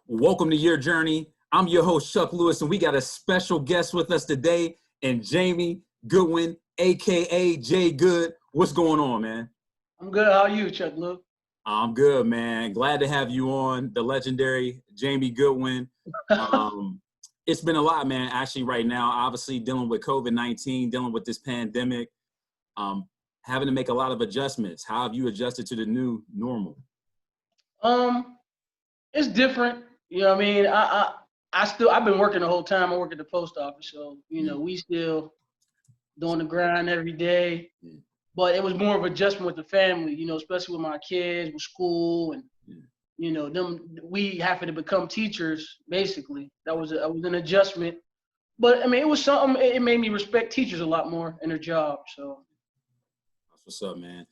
Welcome to Your Journey. I'm your host, Chuck Lewis, and we got a special guest with us today, and Jamie Goodwin, aka Jay Good. What's going on, man? I'm good. How are you, Chuck Lewis? I'm good, man. Glad to have you on, the legendary Jamie Goodwin. It's been a lot, man, actually right now, obviously dealing with COVID-19, dealing with this pandemic, having to make a lot of adjustments. How have you adjusted to the new normal? It's different. You know what I mean? I've been working the whole time. I work at the post office, so we still doing the grind every day. But it was more of adjustment with the family, especially with my kids, with school, and we having to become teachers. Basically, that was an adjustment. But I mean, it was something. It made me respect teachers a lot more in their job. So that's what's up, man.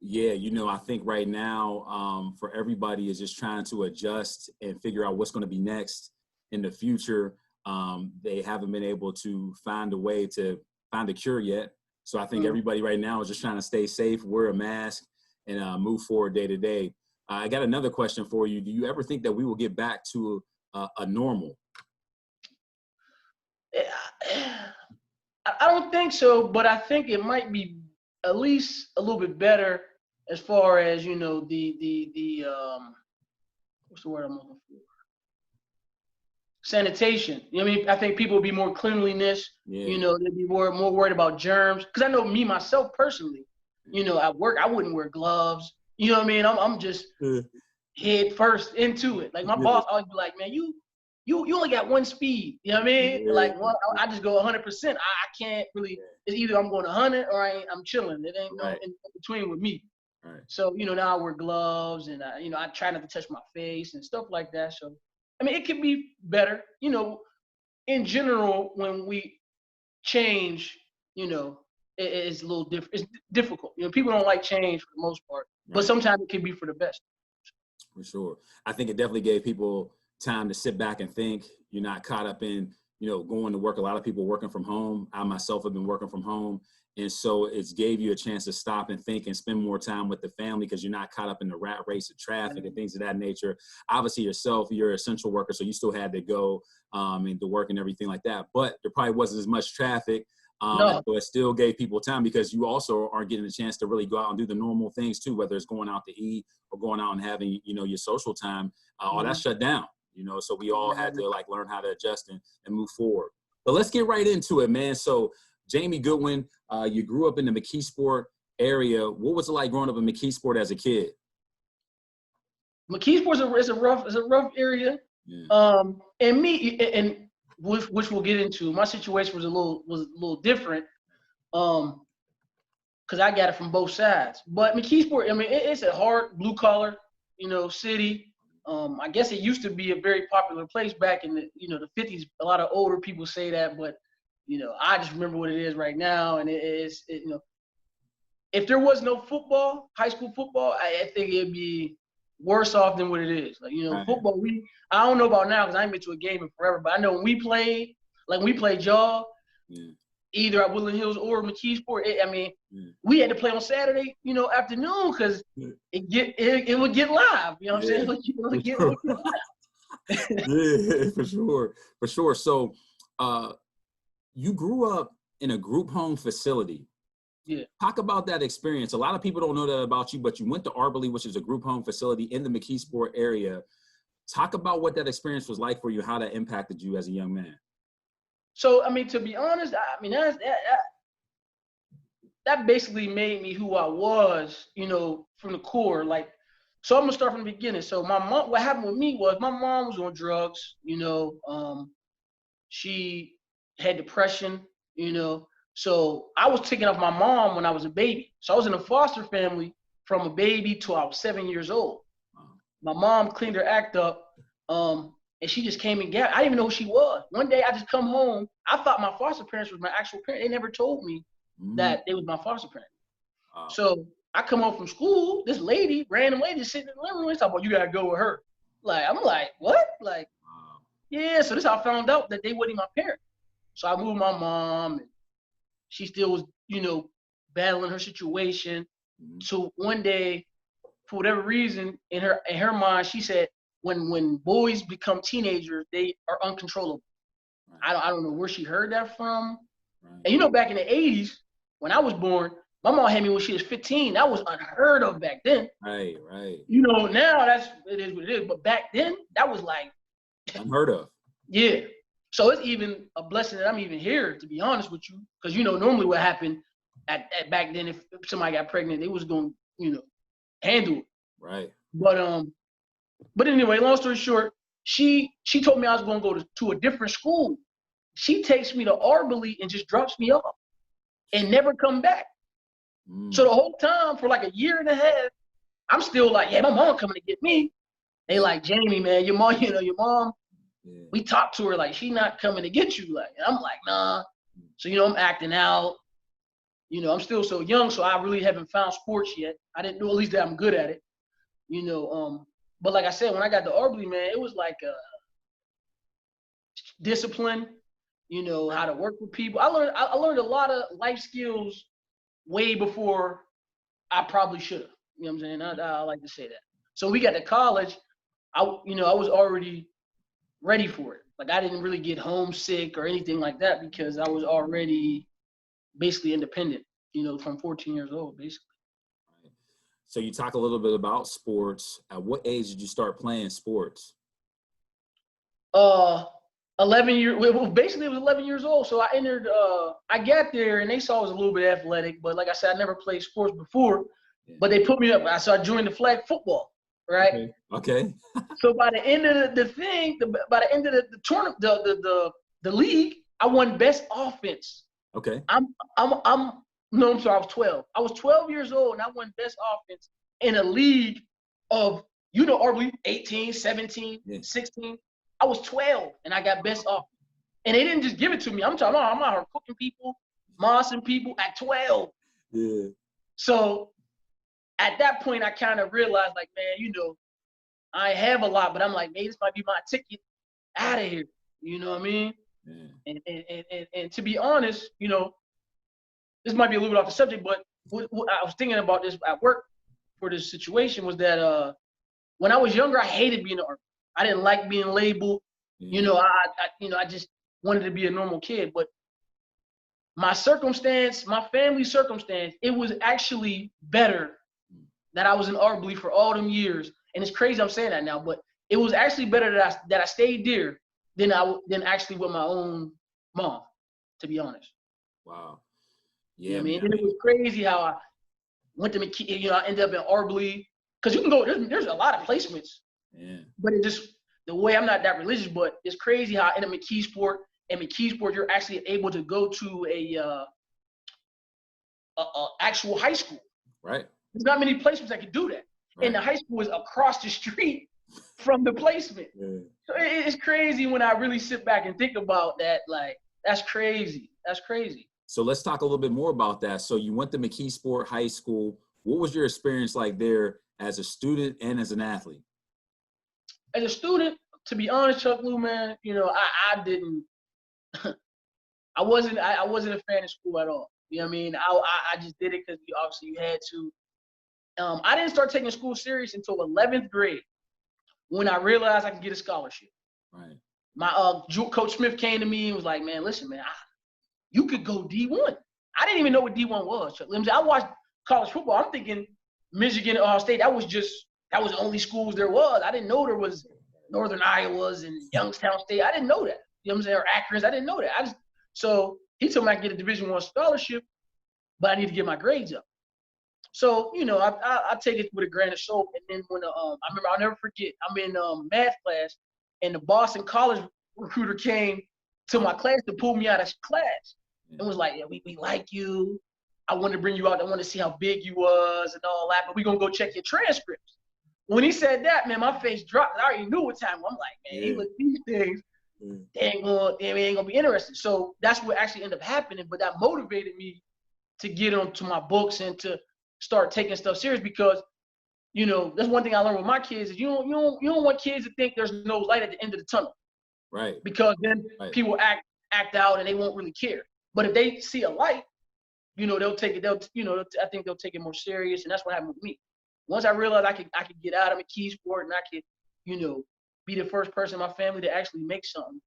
Yeah, I think right now for everybody is just trying to adjust and figure out what's going to be next in the future. They haven't been able to find a way to find a cure yet. So I think everybody right now is just trying to stay safe, wear a mask, and move forward day to day. I got another question for you. Do you ever think that we will get back to a normal? I don't think so, but I think it might be at least a little bit better as far as the what's the word I'm looking for? Sanitation. I mean, I think people will be more cleanliness. Yeah. They'd be more worried about germs. Because I know me myself personally. At work I wouldn't wear gloves. You know what I mean? I'm just head first into it. Like my boss always be like, man, you only got one speed. You know what I mean? Yeah. Like I just go 100%. I can't really. It's either I'm going 100 or I'm chilling. It ain't no in between with me. Right. So now I wear gloves and I try not to touch my face and stuff like that. So I mean it can be better. In general when we change, it's a little different. It's difficult. People don't like change for the most part, but sometimes it can be for the best. For sure. I think it definitely gave people time to sit back and think. You're not caught up in, going to work. A lot of people working from home. I myself have been working from home. And so it's gave you a chance to stop and think and spend more time with the family because you're not caught up in the rat race of traffic and things of that nature. Obviously yourself, you're an essential worker, so you still had to go and to work and everything like that. But there probably wasn't as much traffic. No. So it still gave people time because you also are getting a chance to really go out and do the normal things too, whether it's going out to eat or going out and having, your social time. All that shut down, so we all had to learn how to adjust and move forward. But let's get right into it, man. So Jamie Goodwin, you grew up in the McKeesport area. What was it like growing up in McKeesport as a kid? McKeesport is a rough area. Yeah. And which we'll get into. My situation was a little different, because I got it from both sides. But McKeesport, I mean, it's a hard blue collar, city. I guess it used to be a very popular place back in the the 50s. A lot of older people say that, but I just remember what it is right now, and if there was no football, high school football, I think it'd be worse off than what it is. Football, I don't know about now because I ain't been to a game in forever, but I know when we played, y'all, either at Woodland Hills or McKeesport, we had to play on Saturday, afternoon because it would get live. You know what I'm saying? It would get live. Yeah, for sure. So, you grew up in a group home facility. Yeah. Talk about that experience. A lot of people don't know that about you, but you went to Arberley, which is a group home facility in the McKeesport area. Talk about what that experience was like for you, how that impacted you as a young man. So, I mean, to be honest, that basically made me who I was, from the core. So I'm gonna start from the beginning. So my mom, what happened with me was my mom was on drugs, she had depression, so I was taking off my mom when I was a baby. So I was in a foster family from a baby till I was 7 years old. My mom cleaned her act up, and she just came and got. I didn't even know who she was. One day I just come home. I thought my foster parents was my actual parents. They never told me that they was my foster parents. So I come home from school. This random lady, sitting in the living room. She's talking about, you gotta go with her. I'm like, what? Yeah. So this is how I found out that they wasn't my parents. So I moved my mom. And she still was, battling her situation. So one day, for whatever reason, in her mind, she said, when boys become teenagers, they are uncontrollable. Right. I don't know where she heard that from. Right. And you know, back in the 80s, when I was born, my mom had me when she was 15. That was unheard of back then. Right, right. You know, now it is what it is. But back then, that was like unheard of. Yeah. So it's even a blessing that I'm even here, to be honest with you, because you know normally what happened at back then, if somebody got pregnant, they was going to handle it. Right. But anyway, long story short, she told me I was going to go to a different school. She takes me to Arborlee and just drops me off and never come back. So the whole time for like a year and a half, I'm still like, yeah, my mom coming to get me. They like, Jamie, man, your mom, your mom. Yeah. We talked to her like she not coming to get you. Like, and I'm like, nah. So I'm acting out. I'm still so young, so I really haven't found sports yet. I didn't know at least that I'm good at it. But like I said, when I got to Arborlee, man, it was like discipline. How to work with people. I learned a lot of life skills way before I probably should have. You know what I'm saying? I like to say that. So we got to college, I was already ready for it. Like I didn't really get homesick or anything like that because I was already basically independent, from 14 years old, basically. So you talk a little bit about sports. At what age did you start playing sports? 11 years. Well, basically, it was 11 years old. So I entered. I got there, and they saw I was a little bit athletic, but like I said, I never played sports before. Yeah. But they put me up. So I joined the flag football. Right. Okay. So by the end of the thing, by the end of the tournament, the league, I won best offense. Okay. No, I'm sorry. I was 12. I was 12 years old, and I won best offense in a league of Arborlee 18, 17, 16. I was 12, and I got best offense. And they didn't just give it to me. I'm talking about I'm out here cooking people, mossing people at 12. Yeah. So at that point, I kind of realized, like, man, I have a lot, but I'm like, maybe this might be my ticket out of here. You know what I mean? Yeah. And to be honest, this might be a little bit off the subject, but what I was thinking about this at work for this situation was that when I was younger, I hated being an artist. I didn't like being labeled. Yeah. I just wanted to be a normal kid. But my circumstance, my family circumstance, it was actually better that I was in Arborlee for all them years. And it's crazy I'm saying that now, but it was actually better that I stayed there than actually with my own mom, to be honest. Wow. Yeah, I mean, and it was crazy how I went to McKee. I ended up in Arborlee because you can go. There's a lot of placements. Yeah. But it just the way I'm not that religious, but it's crazy how in a McKeesport, you're actually able to go to a actual high school. Right. There's not many placements that can do that. Right. And the high school is across the street from the placement. Yeah. So it's crazy when I really sit back and think about that. Like, that's crazy. That's crazy. So let's talk a little bit more about that. So you went to McKeesport High School. What was your experience like there as a student and as an athlete? As a student, to be honest, Chuck Lou, man, I didn't. I wasn't a fan of school at all. You know what I mean? I just did it because obviously you had to. I didn't start taking school serious until 11th grade when I realized I could get a scholarship. Right. My Coach Smith came to me and was like, man, listen, man, you could go D1. I didn't even know what D1 was. I watched college football. I'm thinking Michigan, Ohio State, that was the only schools there was. I didn't know there was Northern Iowas and Youngstown State. I didn't know that. You know what I'm saying? Or Akron's. I didn't know that. So he told me I could get a Division I scholarship, but I need to get my grades up. So, I take it with a grain of salt. And then when I remember, I'll never forget, I'm in math class, and the Boston College recruiter came to my class to pull me out of class. And was like, yeah, we like you. I want to bring you out. I want to see how big you was and all that, but we're going to go check your transcripts. When he said that, man, my face dropped. I already knew what time. I'm like, man, he looked these things. They ain't going to be interested. So that's what actually ended up happening. But that motivated me to get onto my books and to start taking stuff serious because, that's one thing I learned with my kids is you don't want kids to think there's no light at the end of the tunnel. Right. Because then people act out and they won't really care. But if they see a light, they'll take it. I think they'll take it more serious, and that's what happened with me. Once I realized I could get out of McKeesport and I could, be the first person in my family to actually make something.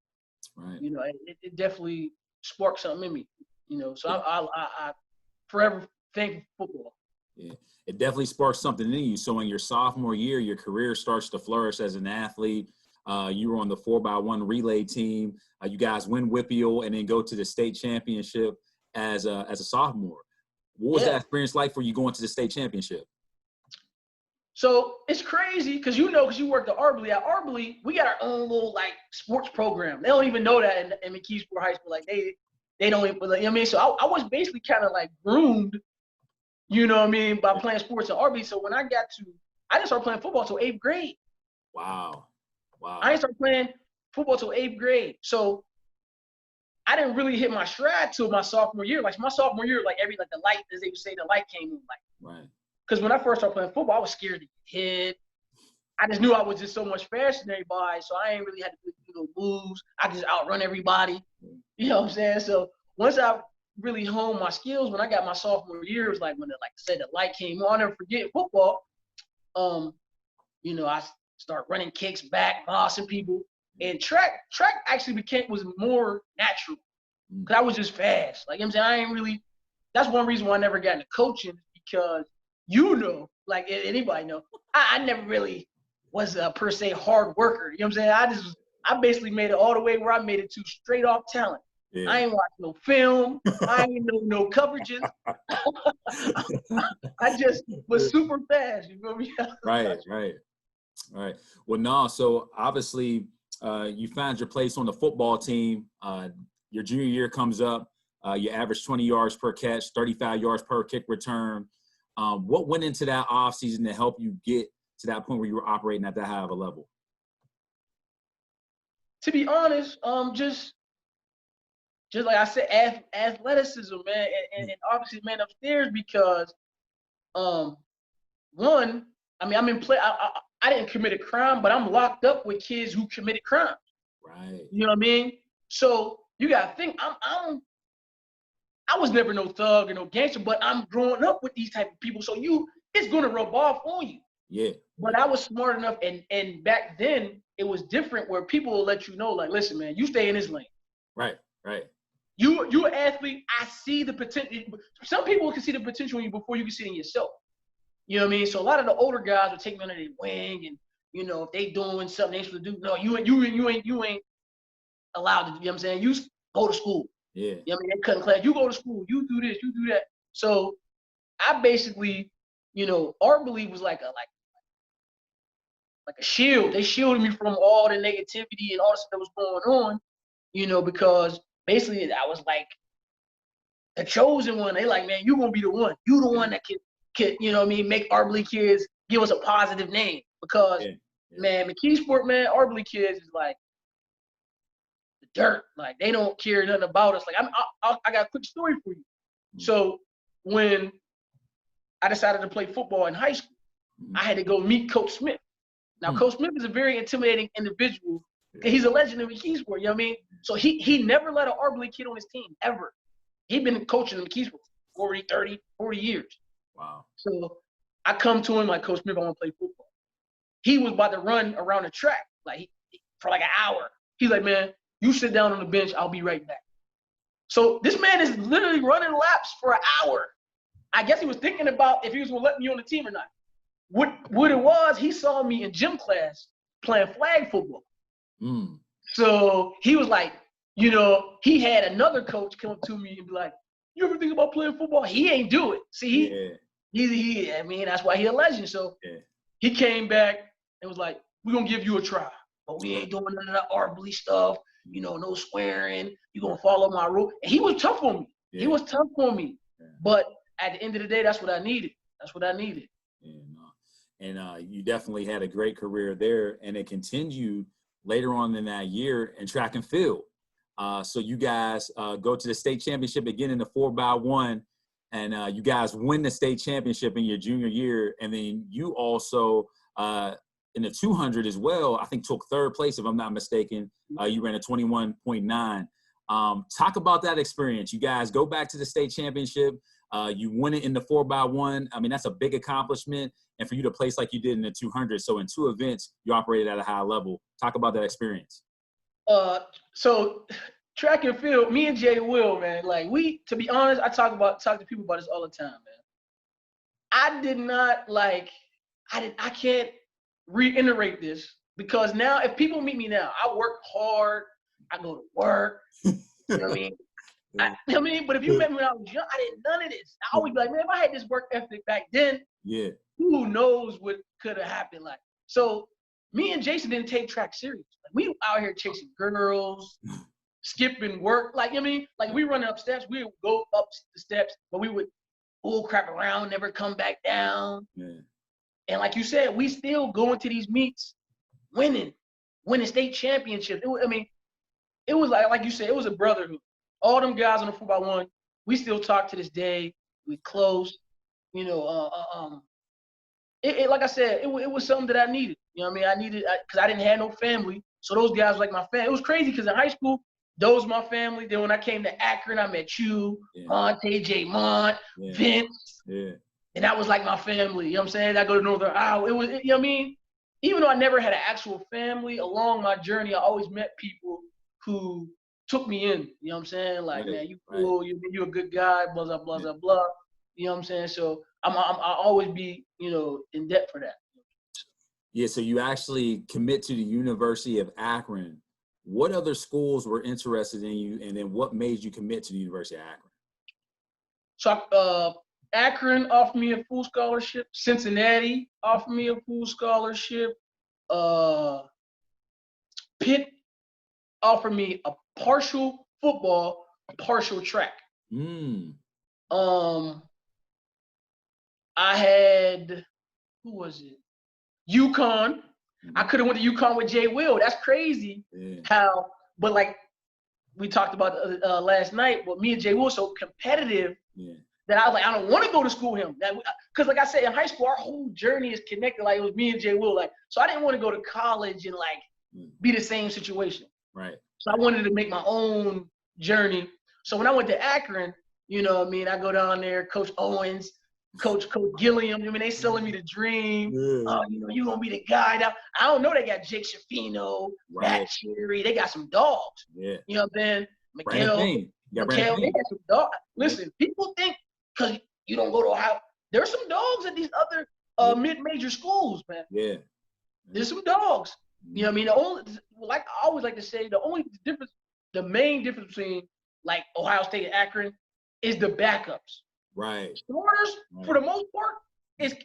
Right. You know, it definitely sparked something in me. You know, so I forever thank football. Yeah, it definitely sparks something in you. So in your sophomore year, your career starts to flourish as an athlete. You were on the 4x1 relay team. You guys win WPIAL and then go to the state championship as a sophomore. What was that experience like for you going to the state championship? So it's crazy because you worked at Arbley. At Arbley, we got our own little like sports program. They don't even know that in McKeesport High School. Like they don't even, you know what I mean? So I was basically kind of like groomed, you know what I mean, by playing sports at Arbley. So when I didn't start playing football till 8th grade. Wow. I didn't start playing football till 8th grade. So I didn't really hit my stride till my sophomore year. Like my sophomore year, like the light, as they would say, the light came on. Like, right. Because when I first started playing football, I was scared to get hit. I just knew I was just so much faster than everybody, so I ain't really had to do no moves. I just outrun everybody. You know what I'm saying? So once I really honed my skills, when I got my sophomore year, it was like when, like I said, the light came on. I'll never forget football. You know, I start running kicks back, bossing people, and track actually was more natural because I was just fast. Like, you know what I'm saying, that's one reason why I never got into coaching, because like anybody know, I never really was a per se hard worker. You know what I'm saying? I basically made it all the way where I made it to straight off talent. Yeah. I ain't watch no film. I ain't know no coverages. I just was super fast. You feel me? Right. Well, no. So obviously, you found your place on the football team. Your junior year comes up. You average 20 yards per catch, 35 yards per kick return. What went into that offseason to help you get to that point where you were operating at that high of a level? To be honest, just like I said, athleticism, man, and obviously, man, upstairs, because one, I mean, I'm in play. I didn't commit a crime, but I'm locked up with kids who committed crimes. Right. You know what I mean? So you gotta think, I was never no thug or no gangster, but I'm growing up with these type of people, so it's gonna rub off on you. Yeah. But I was smart enough, and back then it was different, where people will let you know, like, listen, man, you stay in this lane. Right. You an athlete. I see the potential. Some people can see the potential in you before you can see it in yourself. You know what I mean? So a lot of the older guys would take me under their wing, and if they doing something they supposed to do, no, you ain't allowed to. You know what I'm saying? You go to school. Yeah. You know what I mean? They cutting class. You go to school. You do this. You do that. So I basically, Art Believe was like a shield. They shielded me from all the negativity and all the stuff that was going on. Because basically I was like the chosen one. They like, man, you gonna be the one. You the one that can you know what I mean, make Arbley kids give us a positive name. Because man, McKeesport, man, Arbley kids is like the dirt. Like, they don't care nothing about us. Like, I got a quick story for you. So when I decided to play football in high school, I had to go meet Coach Smith. Now, Coach Smith is a very intimidating individual. He's a legend in McKeesport, you know what I mean? So he never let an Arbley kid on his team, ever. He'd been coaching in McKeesport for 40 years. Wow. So I come to him like, Coach Smith, I want to play football. He was about to run around the track for like an hour. He's like, man, you sit down on the bench. I'll be right back. So this man is literally running laps for an hour. I guess he was thinking about if he was going to let me on the team or not. What it was, he saw me in gym class playing flag football. So he was like, he had another coach come up to me and be like, you ever think about playing football? He ain't do it. See, I mean, that's why he a legend. So he came back and was like, we're going to give you a try, but we ain't doing none of that Arbley stuff. No swearing. You're going to follow my rule. And he was tough on me. Yeah. He was tough on me. Yeah. But at the end of the day, that's what I needed. Yeah, no. And you definitely had a great career there, and it continued later on in that year in track and field. So you guys go to the state championship again in the 4x1, and you guys win the state championship in your junior year. And then you also, in the 200 as well, I think took third place, if I'm not mistaken. You ran a 21.9. Talk about that experience. You guys go back to the state championship. You won it in the 4x1. I mean, that's a big accomplishment. And for you to place like you did in the 200. So in 2 events, you operated at a high level. Talk about that experience. So track and field, me and Jay Will, man, like to be honest, I talk to people about this all the time, man. I did not I can't reiterate this because now if people meet me now, I work hard, I go to work, you know what I mean? But if you met me when I was young, I didn't none of this. I always be like, man, if I had this work ethic back then, who knows what could have happened. Like, so me and Jason didn't take track serious. Like, we out here chasing girls, skipping work. Like, you know what I mean? Like, we running up steps, we would go up the steps, but we would bull crap around, never come back down. Yeah. And like you said, we still go into these meets winning state championships. It was like you said, it was a brotherhood. All them guys on the 4x1, we still talk to this day. We close, you know. Like I said, it was something that I needed. You know what I mean? I needed because I didn't have no family, so those guys were like my family. It was crazy because in high school, those were my family. Then when I came to Akron, I met you, Monte, J. Mont, Vince, and that was like my family. You know what I'm saying? I go to Northern Iowa. You know what I mean? Even though I never had an actual family, along my journey, I always met people who took me in, you know what I'm saying? Like, man, you cool, you a good guy, blah, blah, blah, blah, blah. You know what I'm saying? So I'll always be, you know, in debt for that. Yeah, so you actually commit to the University of Akron. What other schools were interested in you, and then what made you commit to the University of Akron? So Akron offered me a full scholarship. Cincinnati offered me a full scholarship. Pitt offered me a partial football, partial track. I had, who was it? UConn. I could have went to UConn with Jay Will. That's crazy. But like we talked about last night, but me and Jay Will so competitive that I was like, I don't want to go to school with him. Because like I said, in high school, our whole journey is connected. Like it was me and Jay Will. Like, so I didn't want to go to college and like be the same situation. Right. So I wanted to make my own journey. So when I went to Akron, you know what I mean? I go down there, Coach Owens, Coach Gilliam. I mean, they selling me the dream. You know, you're going to be the guy. Now, I don't know. They got Jake Shafino, Matt Cherry. They got some dogs. You know what I'm saying? Miguel, they got some dogs. Listen, people think because you don't go to Ohio, there's some dogs at these other mid-major schools, man. There's some dogs. You know what I mean? The only, like I always like to say, the main difference between like Ohio State and Akron is the backups. Right. Starters, for the most part, is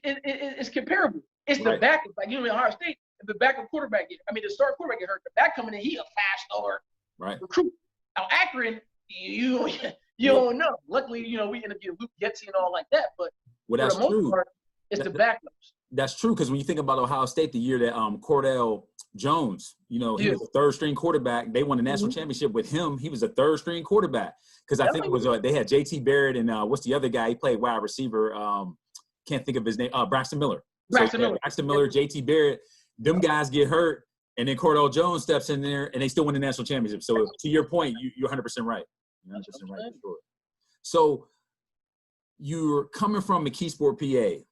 comparable. It's the backup. Like, you know, in Ohio State, if the backup quarterback the starting quarterback get hurt, the back coming in, he a fast starter recruit. Now, Akron, you don't know. Luckily, you know, we interviewed Luke Getty and all like that, but for the most part, it's the backups. That's true, because when you think about Ohio State, the year that Cordell Jones, you know, he was a third-string quarterback. They won the national championship with him. He was a third-string quarterback because I think it was they had J.T. Barrett and what's the other guy? He played wide receiver. Can't think of his name. Braxton Miller. Braxton Miller, J.T. Barrett. Them guys get hurt, and then Cordell Jones steps in there, and they still win the national championship. So to your point, you're 100% right. You're 100% right. For sure. So you're coming from McKeesport, PA.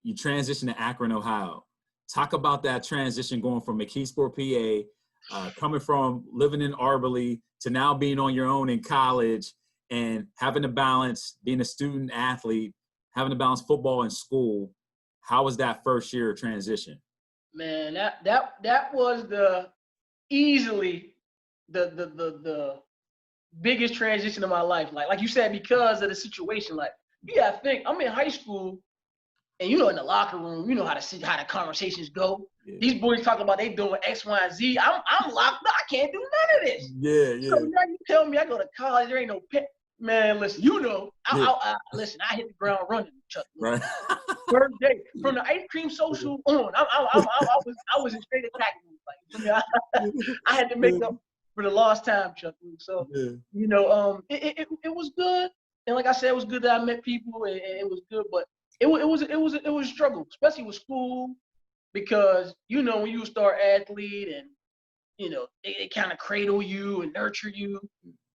You transition to Akron, Ohio. Talk about that transition going from McKeesport, PA, coming from living in Arberley to now being on your own in college and having to balance being a student athlete, having to balance football and school. How was that first year transition? Man, that was easily the biggest transition of my life. Like you said, because of the situation. Like, I think I'm in high school. And you know, in the locker room, you know how the conversations go. These boys talking about they doing X, Y, and Z. I'm locked up. I can't do none of this. So now you tell me I go to college, there ain't no pet. Man, listen, you know, listen, I hit the ground running, Chuck. Right. First day from the ice cream social on, I was in straight attack mode. Like, I had to make up for the lost time, Chuck. So you know, it was good, and like I said, it was good that I met people, and it was good, but. It was a struggle, especially with school, because you know when you start athlete and you know they kind of cradle you and nurture you,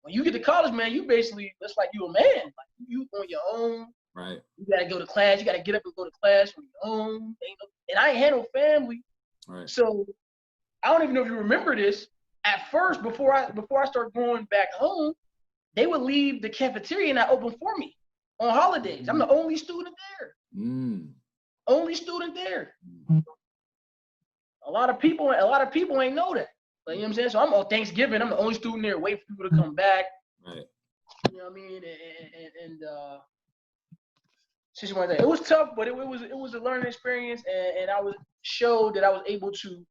when you get to college, man, you basically, it's like you a man. Like you on your own. Right. You gotta go to class. You gotta get up and go to class on your own. And I ain't had no family. Right. So I don't even know if you remember this. At first, before I started going back home, they would leave the cafeteria not open for me on holidays. I'm the only student there. Only student there. A lot of people ain't know that. Like, you know what I'm saying? So I'm on Thanksgiving. I'm the only student there, waiting for people to come back. Right. You know what I mean? And it was tough, but it was a learning experience, and I was showed that I was able to,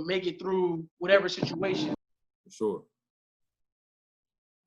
make it through whatever situation. For sure.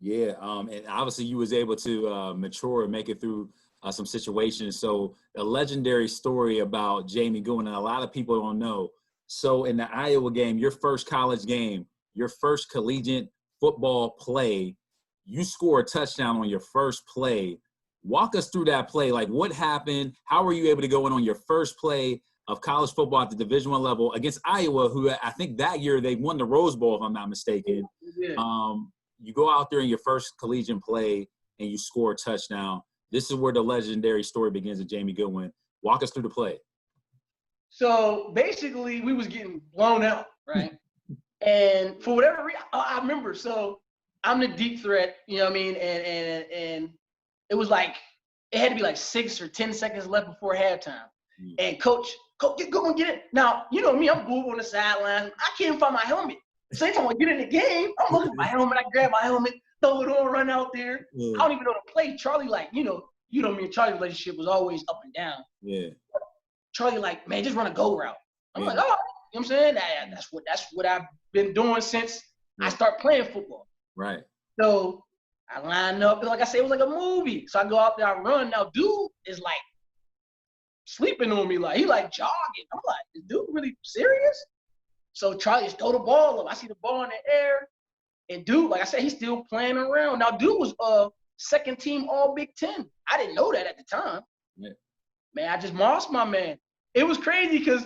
Yeah. And obviously you was able to mature and make it through some situations. So a legendary story about Jamie Goodwin, and a lot of people don't know. So in the Iowa game, your first college game, your first collegiate football play, you score a touchdown on your first play. Walk us through that play. Like, what happened? How were you able to go in on your first play of college football at the Division I level against Iowa, who I think that year they won the Rose Bowl, if I'm not mistaken. Yeah. You go out there in your first collegiate play and you score a touchdown. This is where the legendary story begins with Jamie Goodwin. Walk us through the play. So basically, we was getting blown out, right? And for whatever reason, I remember. So I'm the deep threat, you know what I mean? And it was like it had to be like 6 or 10 seconds left before halftime. And coach, go and get it. Now, you know me, I'm booed on the sideline. I can't even find my helmet. Same time I get in the game, I'm looking for my helmet. I grab my helmet, throw it on, run out there. I don't even know the play. Charlie, like, me and Charlie's relationship was always up and down. Yeah. Charlie, like, man, just run a go route. I'm like, oh, you know what I'm saying? That's what I've been doing since I started playing football. Right. So I line up, and like I said, it was like a movie. So I go out there, I run. Now, dude is like sleeping on me, like he like jogging. I'm like, is dude really serious? So Charlie just throw the ball up. I see the ball in the air, and dude, like I said, he's still playing around. Now, dude was second team All Big Ten. I didn't know that at the time. Yeah. Man, I just mossed my man. It was crazy because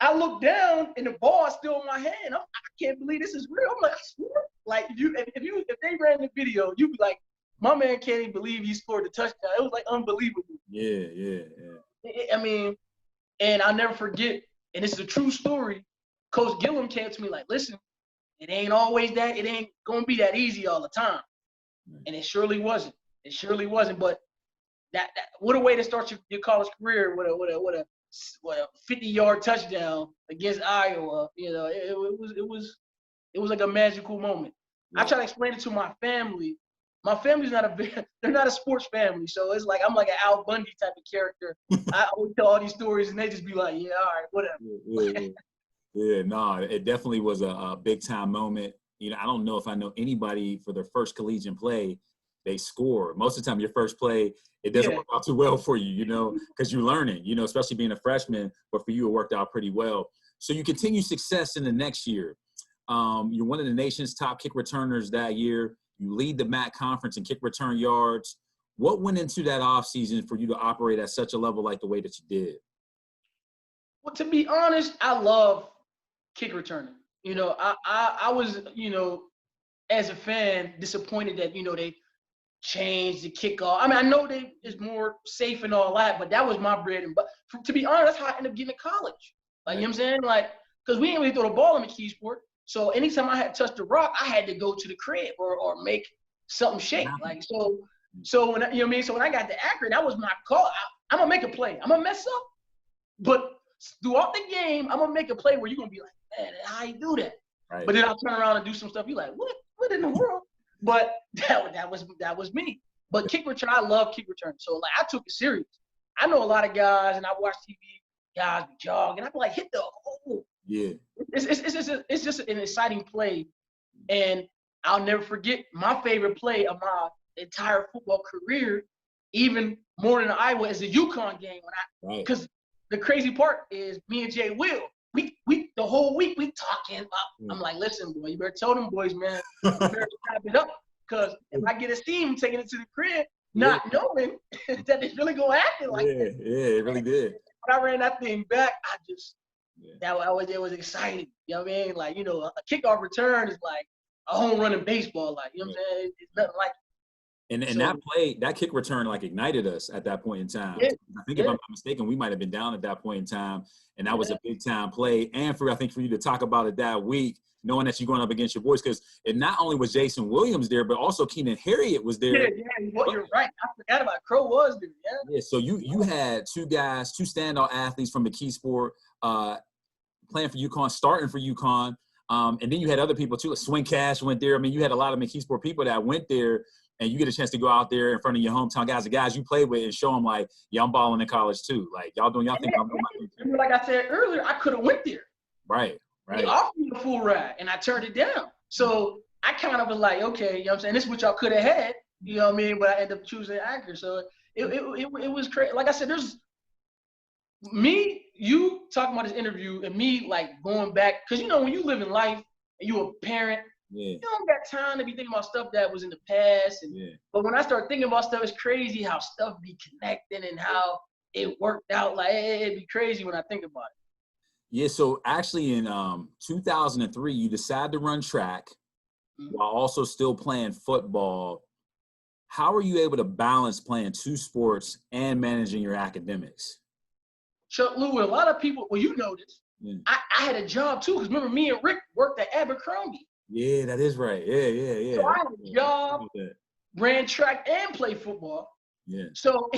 I looked down and the ball is still in my hand. I can't believe this is real. I'm like, I swear. Like if they ran the video, you'd be like, my man can't even believe he scored the touchdown. It was like unbelievable. Yeah. I mean, and I'll never forget, and this is a true story. Coach Gillum came to me like, listen, it ain't always that. It ain't gonna be that easy all the time. And it surely wasn't. But that what a way to start your college career with a 50-yard touchdown against Iowa. It was like a magical moment. Yeah. I try to explain it to my family. My family's they're not a sports family, so it's like I'm like an Al Bundy type of character. I always tell all these stories, and they just be like, "Yeah, all right, whatever." Yeah, no, it definitely was a big time moment. I don't know if I know anybody for their first collegiate play, they score. Most of the time, your first play, it doesn't work out too well for you, because you're learning, especially being a freshman. But for you, it worked out pretty well. So you continue success in the next year. You're one of the nation's top kick returners that year. You lead the MAC conference in kick return yards. What went into that offseason for you to operate at such a level like the way that you did? Well, to be honest, I love kick returning. I was, as a fan, disappointed that, they changed the kickoff. I mean, I know it's more safe and all that, but that was my bread and butter. To be honest, that's how I ended up getting to college. Like, you know what I'm saying? Like, because we didn't really throw the ball in McKeesport. So anytime I had touched the rock, I had to go to the crib or make something shake. Like, so when, you know what I mean? So when I got to Akron, that was my call. I'm going to make a play. I'm going to mess up. But throughout the game, I'm going to make a play where you're going to be like, man, how you do that? Right. But then I'll turn around and do some stuff. You're like, what in the world? But that was me. But kick return, I love kick return. So like I took it serious. I know a lot of guys, and I watch TV, guys be jogging. I be like, hit the hole. Yeah. It's just an exciting play, and I'll never forget my favorite play of my entire football career, even more than Iowa, is the UConn game. Because the crazy part is me and Jay Will. We the whole week we talking about. I'm like, listen, boy, you better tell them boys, man, you better wrap it up. Because if I get a steam taking it to the crib, not knowing that it's really gonna happen like that. Yeah, it really did. When I ran that thing back, it was exciting. You know what I mean? Like, a kickoff return is like a home run in baseball. Like, you know what I'm saying? It's nothing like it. And So, that play, that kick return, like ignited us at that point in time. yeah, I think if I'm not mistaken, we might have been down at that point in time, and that was a big time play. And I think for you to talk about it that week, knowing that you're going up against your boys, because it not only was Jason Williams there, but also Keenan Harriet was there. Well, you're right. I forgot about Crow was there. Yeah. So you had two guys, two standout athletes from the key sport, playing for UConn, starting for UConn. And then you had other people too. Like Swing Cash went there. I mean, you had a lot of McKeesport people that went there, and you get a chance to go out there in front of your hometown guys, the guys you played with, and show them like, yeah, I'm balling in college too. Like y'all doing y'all thing. I'm doing my thing too. Like I said earlier, I could have went there. Right. They offered me a full ride, and I turned it down. So I kind of was like, okay, you know what I'm saying? This is what y'all could have had, you know what I mean? But I ended up choosing Akron. So it was crazy. Like I said, there's me, you talking about this interview, and me like going back, because you know when you live in life and you're a parent, you don't got time to be thinking about stuff that was in the past. But when I start thinking about stuff, it's crazy how stuff be connecting and how it worked out. Like it'd be crazy when I think about it. Yeah, so actually in 2003, you decided to run track while also still playing football. How are you able to balance playing two sports and managing your academics? Chuck Lou, a lot of people, well, you know this. I had a job too, because remember me and Rick worked at Abercrombie. Yeah, that is right. Yeah. So I had a job, ran track, and played football. Yeah. So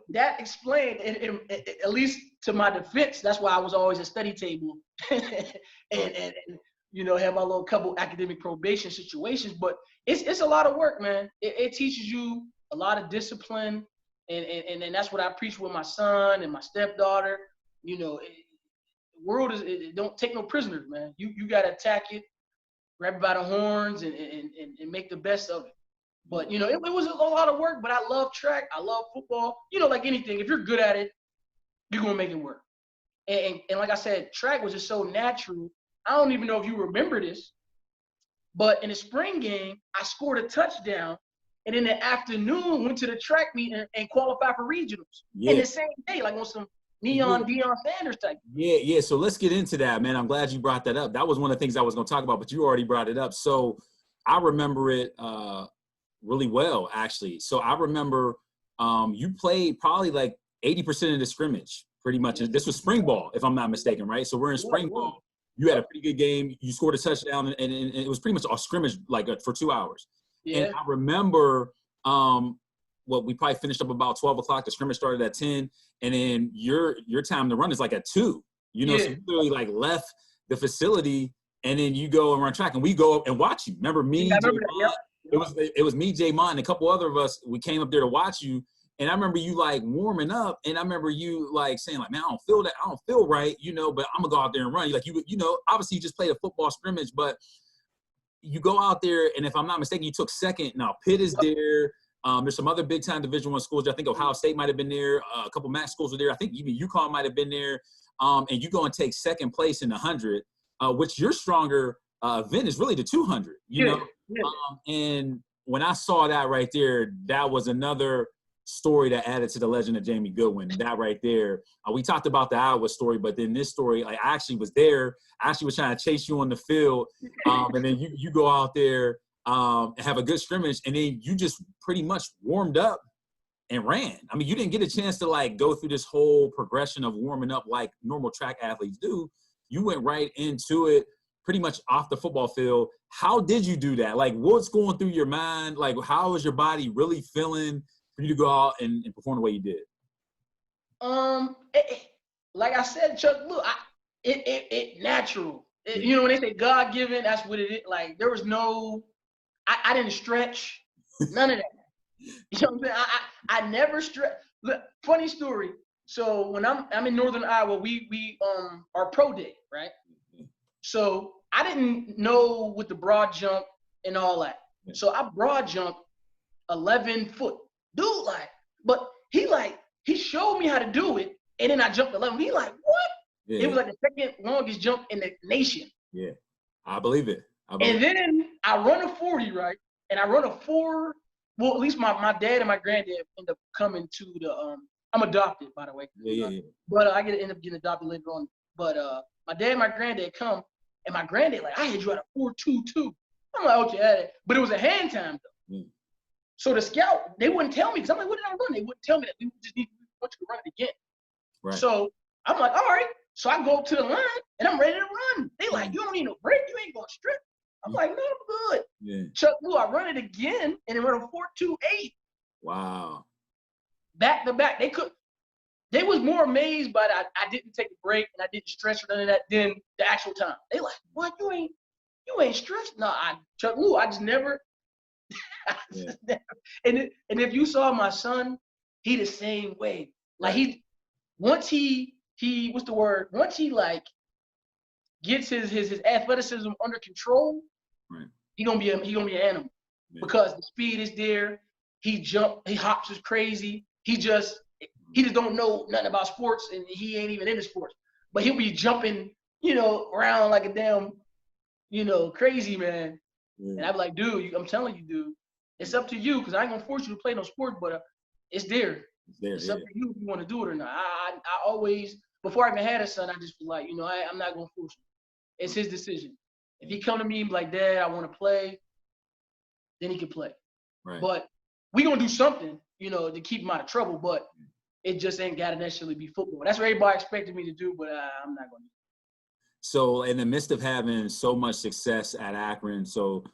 that explained, and at least to my defense, that's why I was always at study table and you know, have my little couple academic probation situations. But it's a lot of work, man. It teaches you a lot of discipline, and that's what I preach with my son and my stepdaughter. You know, the world don't take no prisoners, man. You gotta attack it, grab it by the horns, and make the best of it. But, you know, it was a lot of work, but I love track. I love football. You know, like anything, if you're good at it, you're going to make it work. And like I said, track was just so natural. I don't even know if you remember this, but in the spring game, I scored a touchdown. And in the afternoon, went to the track meet and qualified for regionals. In the same day, like on some Deion Sanders type. Yeah. So let's get into that, man. I'm glad you brought that up. That was one of the things I was going to talk about, but you already brought it up. So I remember it really well, actually. So I remember you played probably like 80% of the scrimmage, pretty much. This was spring ball, if I'm not mistaken, right? So we're in spring ball. You had a pretty good game. You scored a touchdown, and it was pretty much a scrimmage like for 2 hours. Yeah. And I remember we probably finished up about 12 o'clock. The scrimmage started at 10, and then your time to run is like at 2. You know, so you literally like left the facility, and then you go and run track, and we go up and watch you. Remember me? It was me, Jay Mont, and a couple other of us. We came up there to watch you, and I remember you like warming up, and I remember you like saying like, "Man, I don't feel that. I don't feel right, you know. But I'm gonna go out there and run." You know, obviously you just played a football scrimmage, but you go out there, and if I'm not mistaken, you took second. Now Pitt is there. There's some other big time Division I schools. I think Ohio State might have been there. A couple MAC schools were there. I think even UConn might have been there. And you go and take second place in the 100, which your stronger event is really the 200. You know. And when I saw that right there, that was another story that added to the legend of Jamie Goodwin. That right there. We talked about the Iowa story, but then this story, like, I actually was there. I actually was trying to chase you on the field. And then you go out there and have a good scrimmage, and then you just pretty much warmed up and ran. I mean, you didn't get a chance to, like, go through this whole progression of warming up like normal track athletes do. You went right into it, pretty much off the football field. How did you do that? Like, what's going through your mind? Like, how is your body really feeling for you to go out and perform the way you did? Like I said, Chuck, look, it natural. You know, when they say God-given, that's what it is. Like, there was no, I didn't stretch, none of that. You know what I'm saying? I never stretch. Look, funny story. So when I'm in Northern Iowa, we our pro day, right? So I didn't know with the broad jump and all that. So I broad jumped 11 foot. Dude, like, but he showed me how to do it, and then I jumped 11. He like, what? Yeah. It was like the second longest jump in the nation. Yeah, I believe it. And then I run a 40, right? And I run a 4. Well, at least my dad and my granddad end up coming to the I'm adopted, by the way. Yeah. But I end up getting adopted later on. But my dad and my granddad come, and my granddad like, I had you at a 4.22. I'm like, okay, but it was a hand time though. Mm. So the scout, they wouldn't tell me because I'm like, what did I run? They wouldn't tell me that. We just want you to run it again. Right. So I'm like, all right. So I go up to the line and I'm ready to run. They like, you don't need no break. You ain't gonna strip. I'm like, no, I'm good. Yeah. Chuck Lou, I run it again and it run a 4.28. Wow. Back to back. They was more amazed by that I didn't take a break and I didn't stretch or none of that than the actual time. They like, what? You ain't stretched? No, Chuck Lou, I just never. Never. And if you saw my son, he the same way. Like once he what's the word? Once he like gets his athleticism under control, right. he gonna be an animal because the speed is there. He hops is crazy. He just don't know nothing about sports and he ain't even into sports. But he'll be jumping, around like a damn, crazy man. Yeah. And I'm like, dude, I'm telling you, dude, it's up to you because I ain't gonna force you to play no sport, but it's there. It's up to you if you want to do it or not. I always, before I even had a son, I just was like, I'm not gonna force him. It's his decision. If he come to me like, Dad, I want to play, then he can play. Right. But we gonna do something, to keep him out of trouble. But it just ain't gotta necessarily be football. That's what everybody expected me to do, but I'm not gonna do it. So in the midst of having so much success at Akron, so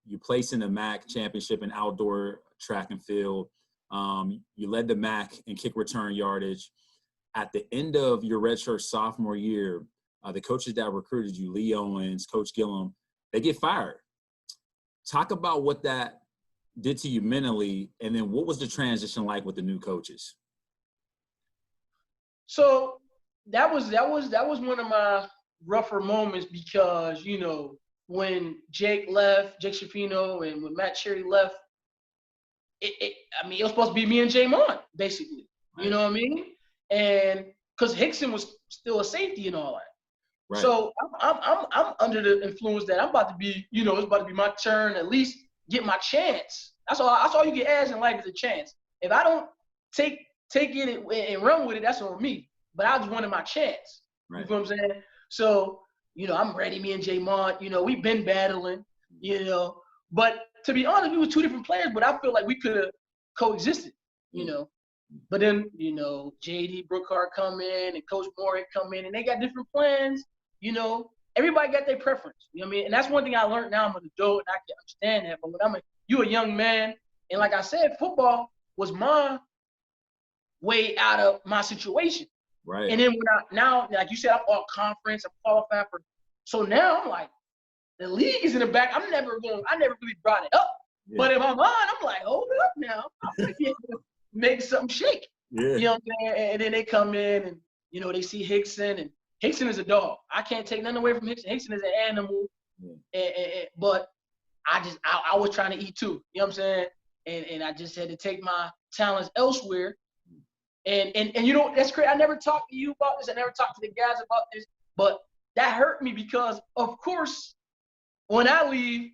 you placed in the MAC championship in outdoor track and field. You led the MAC in kick return yardage. At the end of your redshirt sophomore year, the coaches that recruited you, Lee Owens, Coach Gillum, they get fired. Talk about what that did to you mentally, and then what was the transition like with the new coaches? So that was one of my rougher moments because when Jake Shafino, and when Matt Cherry left, it was supposed to be me and Jay Mont, basically. Right. You know what I mean? And because Hickson was still a safety and all that. Right. So I'm under the influence that I'm about to be, it's about to be my turn, at least get my chance. That's all you get asked in life is a chance. If I don't take it and run with it, that's on me. But I just wanted my chance. Right. You know what I'm saying? So, I'm ready, me and Jay Mont, we've been battling, but to be honest, we were two different players, but I feel like we could have coexisted, But then, JD Brookhart come in and Coach Moore come in and they got different plans, Everybody got their preference, you know what I mean? And that's one thing I learned now. I'm an adult and I can understand that. But when you're a young man, and like I said, football was my way out of my situation. Right. And then now, like you said, I'm all conference, I'm qualified for. So now I'm like, the league is in the back. I never really brought it up. Yeah. But in my mind, I'm like, hold it up now. I'm gonna get to make something shake. Yeah. You know what I'm saying? And then they come in and, they see Hickson, and Hickson is a dog. I can't take nothing away from Hickson. Hickson is an animal. Yeah. But I was trying to eat too. You know what I'm saying? And I just had to take my talents elsewhere. And that's great. I never talked to you about this. I never talked to the guys about this. But that hurt me because, of course, when I leave,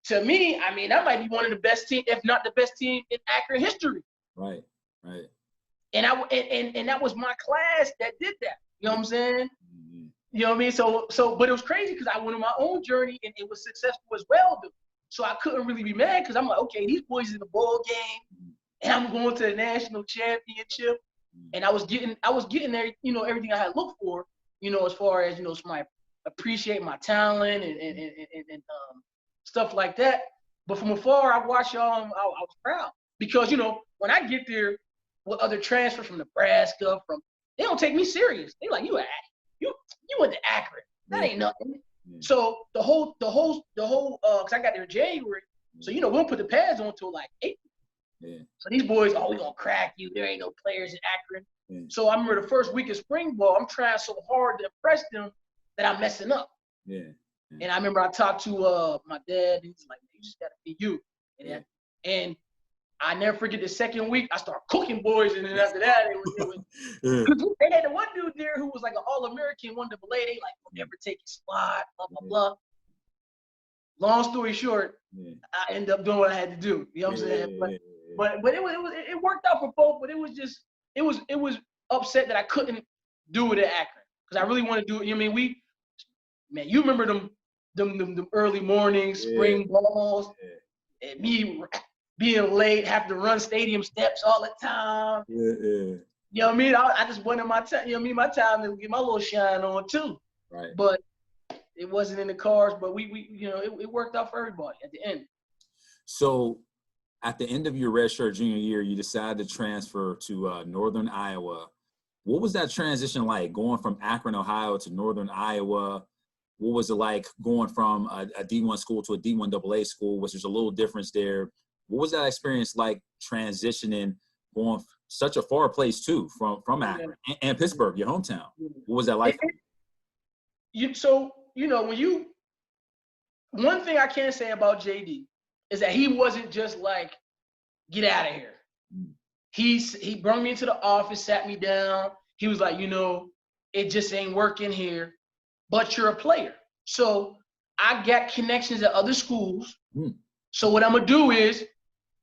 to me, that might be one of the best teams, if not the best team in Akron history. Right. And that was my class that did that. You know what I'm saying? Mm-hmm. You know what I mean? So, but it was crazy because I went on my own journey and it was successful as well. So I couldn't really be mad because I'm like, okay, these boys in the bowl game, and I'm going to the national championship, and I was getting there. Everything I had looked for. As far as somebody appreciate my talent and stuff like that. But from afar, I watched y'all. I was proud because when I get there with other transfers from Nebraska, they don't take me serious. They like you went to Akron. That ain't nothing. Yeah. So the whole because I got there in January. So we don't put the pads on until like April. Yeah. So these boys, we gonna crack you. There ain't no players in Akron. Yeah. So I remember the first week of spring ball, I'm trying so hard to impress them that I'm messing up. Yeah. And I remember I talked to my dad, and he's like, "You just gotta be you." And I never forget the second week, I started cooking boys, and then after that, they had the one dude there who was like an All-American, wanted to belay. They like, "We'll never take a spot," blah blah blah. Long story short, I ended up doing what I had to do. You know what I'm saying? But it worked out for both. But it was upset that I couldn't do it at Akron because I really want to do it. You know what I mean? You remember them them early mornings, spring balls, and me being late, have to run stadium steps all the time. You know what I mean? I just wanted my time, my time to get my little shine on too. Right. But it wasn't in the cards, but we it worked out for everybody at the end. So at the end of your redshirt junior year, you decided to transfer to Northern Iowa. What was that transition like, going from Akron, Ohio to Northern Iowa? What was it like going from a D1 school to a D1 AA school? Was there a little difference there? What was that experience like, transitioning, going such a far place too, from Akron and Pittsburgh, your hometown? What was that like? One thing I can say about JD is that he wasn't just like, get out of here. He brought me into the office, sat me down. He was like, it just ain't working here, but you're a player. So I got connections at other schools. So what I'm going to do is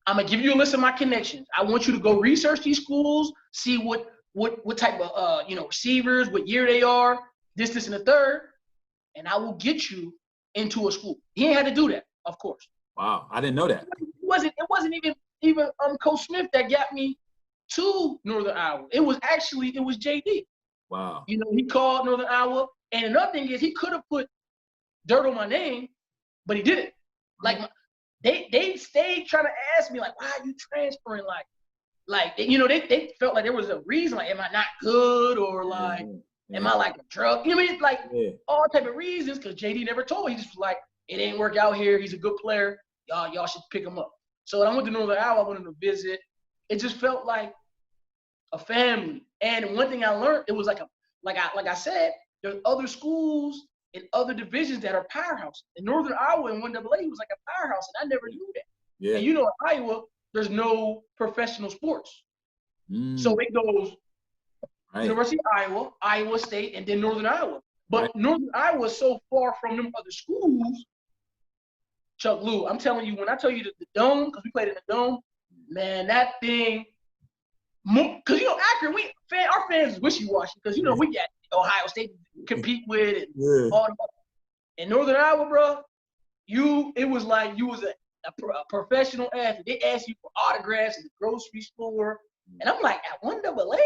I'm going to give you a list of my connections. I want you to go research these schools, see what type of, receivers, what year they are, this, and the third, and I will get you into a school. He ain't had to do that, of course. Wow, I didn't know that. It wasn't even Coach Smith that got me to Northern Iowa. It was JD. Wow. He called Northern Iowa, and another thing is he could have put dirt on my name, but he didn't. Like they stayed trying to ask me, like, why are you transferring? They felt like there was a reason, like, am I not good, or like, am I like a drug? You know what I mean? Like all type of reasons, because JD never told me. He just was like, it ain't work out here. He's a good player. Y'all should pick him up. So when I went to Northern Iowa, I wanted to visit. It just felt like a family. And one thing I learned, it was like I said, there's other schools in other divisions that are powerhouse. In Northern Iowa in 1AA was like a powerhouse, and I never knew that. Yeah. And in Iowa, there's no professional sports. So it goes University of Iowa, Iowa State, and then Northern Iowa. But Northern Iowa is so far from them other schools. Chuck Lou, I'm telling you, when I tell you the dome, because we played in the dome, man, that thing, because Akron, our fans is wishy-washy, because we got Ohio State to compete with, and all that. In Northern Iowa, bro, it was like you was a professional athlete. They asked you for autographs in the grocery store, and I'm like, at 1AA?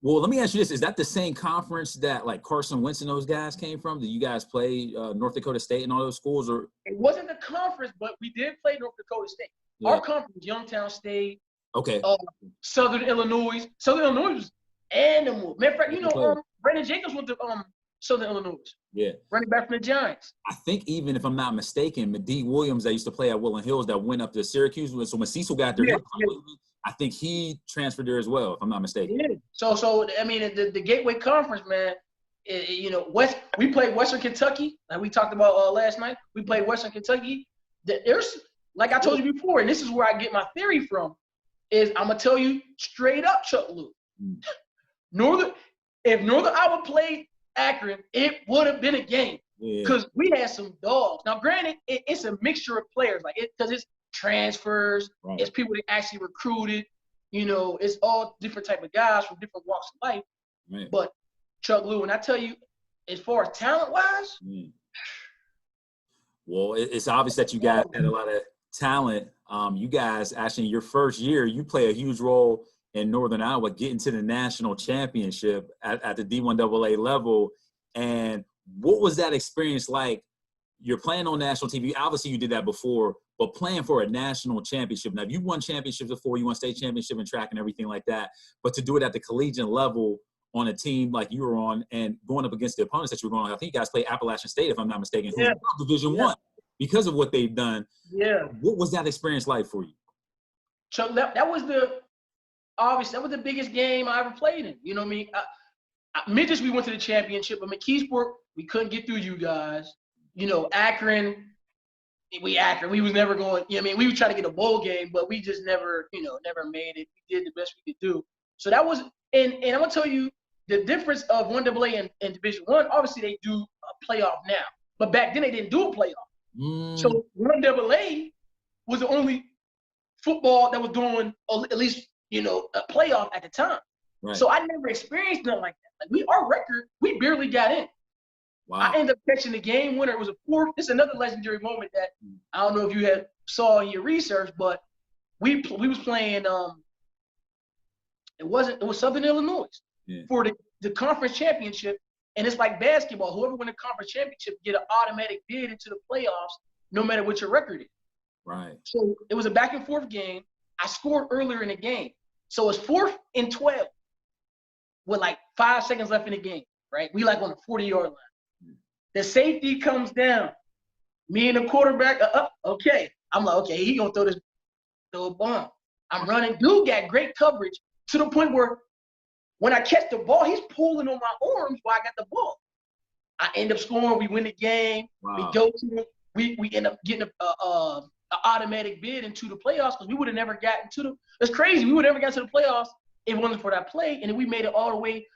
Well, let me ask you this. Is that the same conference that like Carson Wentz and those guys came from? Did you guys play North Dakota State and all those schools? Or it wasn't the conference, but we did play North Dakota State. Yeah. Our conference, Youngstown State. Okay. Southern Illinois. Southern Illinois was animal. Matter of fact, Brandon Jacobs went to Southern Illinois. Yeah. Running back from the Giants. I think even if I'm not mistaken, Medee Williams that used to play at Woodland Hills that went up to Syracuse. So when Cecil got there, I think he transferred there as well, if I'm not mistaken. Yeah. So I mean, the Gateway Conference, man. We played Western Kentucky, like we talked about last night. We played Western Kentucky. There's, like I told you before, and this is where I get my theory from, is I'm gonna tell you straight up, Chuck Lou. If Northern Iowa played Akron, it would have been a game, because we had some dogs. Now, granted, it's a mixture of players, because it's transfers, it's people that actually recruited. It's all different type of guys from different walks of life. But Chuck Lou, and I tell you, as far as talent-wise, well, it's obvious that you guys had a lot of talent. You guys actually, in your first year, you play a huge role in Northern Iowa getting to the national championship at the D1 AA level. And what was that experience like? You're playing on national TV. Obviously, you did that before, but playing for a national championship. Now, you won championships before. You won state championship in track and everything like that. But to do it at the collegiate level on a team like you were on and going up against the opponents that you were going on, I think you guys played Appalachian State, if I'm not mistaken, who's Division I, because of what they've done. Yeah. What was that experience like for you? So that was the biggest game I ever played in. You know what I mean? Midgets, we went to the championship. But McKeesport, we couldn't get through you guys. Akron, we was never going, we were trying to get a bowl game, but we just never made it. We did the best we could do. So that was, and I'm going to tell you the difference of 1AA and Division I. Obviously, they do a playoff now, but back then they didn't do a playoff. So 1AA was the only football that was doing at least, a playoff at the time. Right. So I never experienced nothing like that. Like our record, we barely got in. Wow. I ended up catching the game winner. It was a fourth. It's another legendary moment that I don't know if you had saw in your research, but we was playing. It was Southern Illinois for the conference championship, and it's like basketball. Whoever win the conference championship get an automatic bid into the playoffs, no matter what your record is. Right. So it was a back and forth game. I scored earlier in the game, so it's 4th and 12 with like 5 seconds left in the game. Right, we like on the 40-yard line. The safety comes down. Me and the quarterback okay. I'm like, okay, he gonna throw a bomb. I'm running. Dude got great coverage to the point where when I catch the ball, he's pulling on my arms while I got the ball. I end up scoring. We win the game. Wow. We go to we end up getting a automatic bid into the playoffs because we would have never gotten to the. It's crazy. We would have never got to the playoffs if it wasn't for that play, and then we made it all the way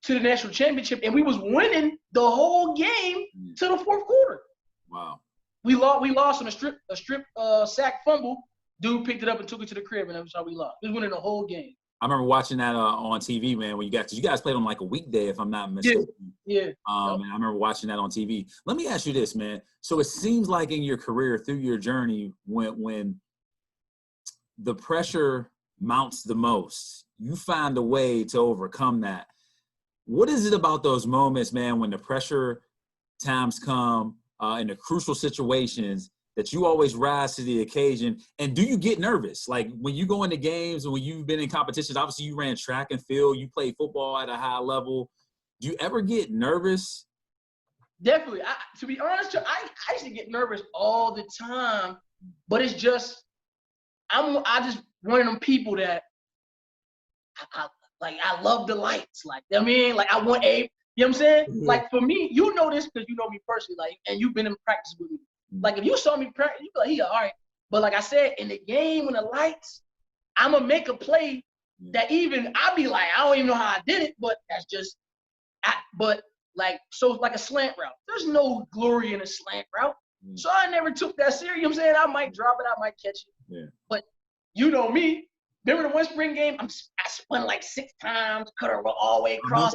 to the national championship, and we was winning the whole game to the 4th quarter. Wow. We lost on a strip sack fumble. Dude picked it up and took it to the crib, and that's how we lost. We was winning the whole game. I remember watching that on TV, man. When you guys played on like a weekday, if I'm not mistaken. Yeah. And I remember watching that on TV. Let me ask you this, man. So it seems like in your career, through your journey, when the pressure mounts the most, you find a way to overcome that. What is it about those moments, man, when the pressure times come in the crucial situations that you always rise to the occasion? And do you get nervous? Like when you go into games and when you've been in competitions, obviously you ran track and field, you played football at a high level. Do you ever get nervous? Definitely. To be honest, I used to get nervous all the time, but it's just I just one of them people that I love the lights. Like, I mean, like I want you know what I'm saying? Mm-hmm. Like for me, you know this because you know me personally, like, and you've been in practice with me. Like if you saw me practice, you'd be like, yeah, all right. But like I said, in the game, when the lights, I'm going to make a play that even I'll be like, I don't even know how I did it, but that's just, but like, so like a slant route. There's no glory in a slant route. So I never took that serious. You know what I'm saying? I might drop it, I might catch it. Yeah. But you know me. Remember the one spring game? I spun like 6 times, cut her all the way across.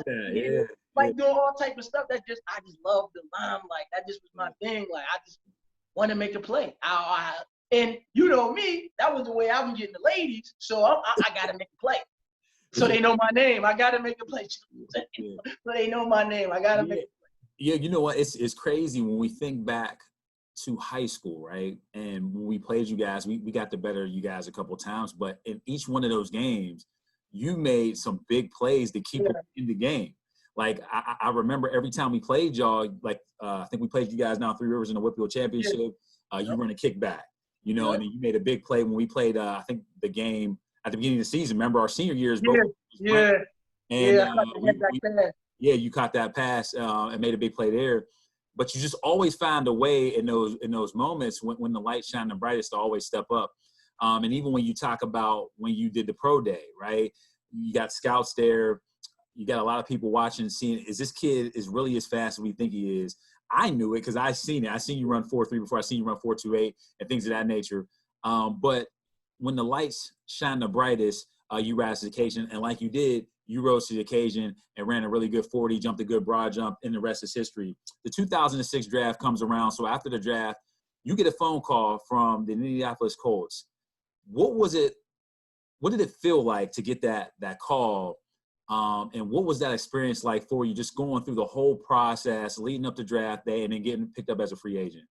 Like doing all type of stuff. I just love the limelight. That just was my thing. Like I just want to make a play. And you know me, that was the way I was getting the ladies. So I got to make a play. So they know my name. I got to make a play. So they know my name. I got to make a play. Yeah, you know what? It's crazy when we think back to high school, right? And when we played you guys, we got the better of you guys a couple of times. But in each one of those games, you made some big plays to keep them in the game. Like I remember every time we played y'all, like I think we played you guys now 3 Rivers in the Whitfield Championship. You run a kickback, you know, and then you made a big play when we played. I think the game at the beginning of the season. Remember our senior years? You caught that pass and made a big play there. But you just always find a way in those moments when the light shine the brightest to always step up. And even when you talk about when you did the pro day, right? You got scouts there. You got a lot of people watching and seeing, is this kid is really as fast as we think he is? I knew it because I seen it. I seen you run 4.3 before. I seen you run 4.28 and things of that nature. But when the lights shine the brightest, you rise to the occasion. And like you did, you rose to the occasion and ran a really good 40, jumped a good broad jump, and the rest is history. The 2006 draft comes around. So after the draft, you get a phone call from the Indianapolis Colts. What was it? What did it feel like to get that call? And what was that experience like for you, just going through the whole process, leading up to draft day, and then getting picked up as a free agent?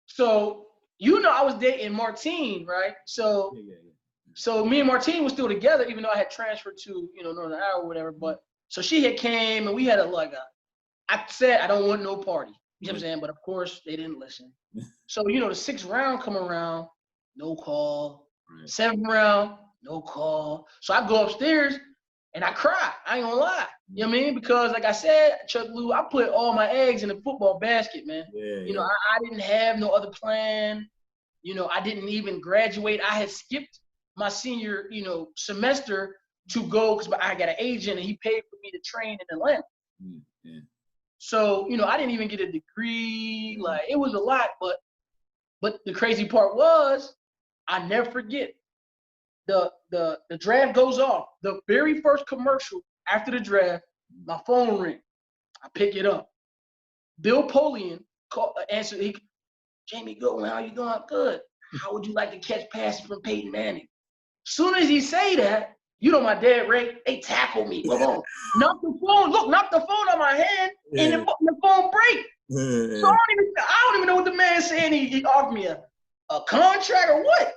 So, you know, I was dating Martine, right? So, So me and Martine was still together, even though I had transferred to, Northern Iowa or whatever. But so she had came and we had I said, I don't want no party. You know what I'm saying? But of course they didn't listen. So, the 6th round come around, no call. 7th round, no call. So I go upstairs and I cry. I ain't gonna lie. You know what I mean? Because like I said, Chuck Lou, I put all my eggs in the football basket, man. I didn't have no other plan. I didn't even graduate. I had skipped my senior, semester to go because I got an agent and he paid for me to train in Atlanta. So, I didn't even get a degree. Like it was a lot, but the crazy part was I never forget the draft goes off. The very first commercial after the draft, my phone rings. I pick it up. Bill Polian answered. Jamie Goodwin, how you doing? I'm good. How would you like to catch passes from Peyton Manning? Soon as he say that, you know my dad, Ray, they tackle me. Boom, boom. Knock the phone. Look, knock the phone on my hand, and the phone break. So I don't even know what the man saying. He offered me a contract or what.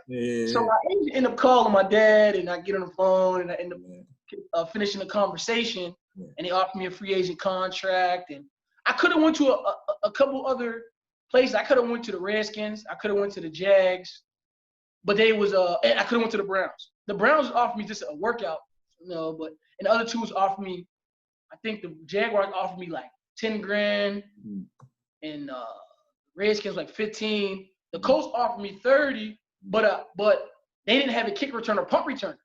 So I end up calling my dad, and I get on the phone, and I end up finishing the conversation, and they offered me a free agent contract, and I could have went to a couple other places. I could have went to the Redskins. I could have went to the Jags, but they was and I could have went to the Browns. The Browns offered me just a workout, but and the other two was offered me. I think the Jaguars offered me like 10 grand, and Redskins like 15. The Colts offered me 30, but they didn't have a kick return or punt return.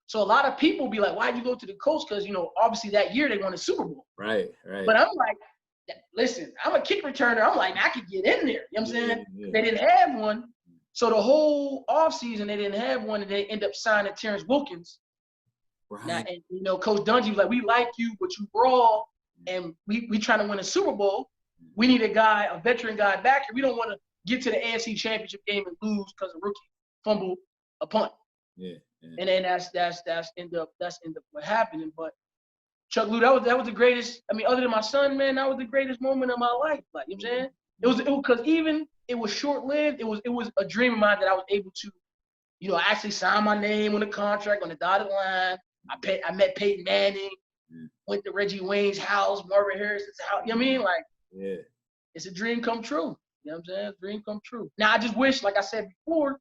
So a lot of people be like, "Why'd you go to the Colts?" Because obviously that year they won a Super Bowl. Right. But I'm like, listen, I'm a kick returner. I'm like, I could get in there. You know what I'm saying? They didn't have one. So the whole offseason, they didn't have one, and they end up signing Terrence Wilkins. Right. Now, and Coach Dungy was like, we like you, but you brawl, and we trying to win a Super Bowl. We need a veteran guy back here. We don't want to get to the AFC Championship game and lose because a rookie fumbled a punt. Yeah. And then that's end up what happened. But Chuck Lou, that was the greatest. I mean, other than my son, man, that was the greatest moment of my life. Like, you know what I'm saying? It was because even it was short-lived. It was a dream of mine that I was able to, I actually signed my name on the contract on the dotted line. I met Peyton Manning, went to Reggie Wayne's house, Marvin Harrison's house. You know what I mean? Like, it's a dream come true. You know what I'm saying? Dream come true. Now, I just wish, like I said before,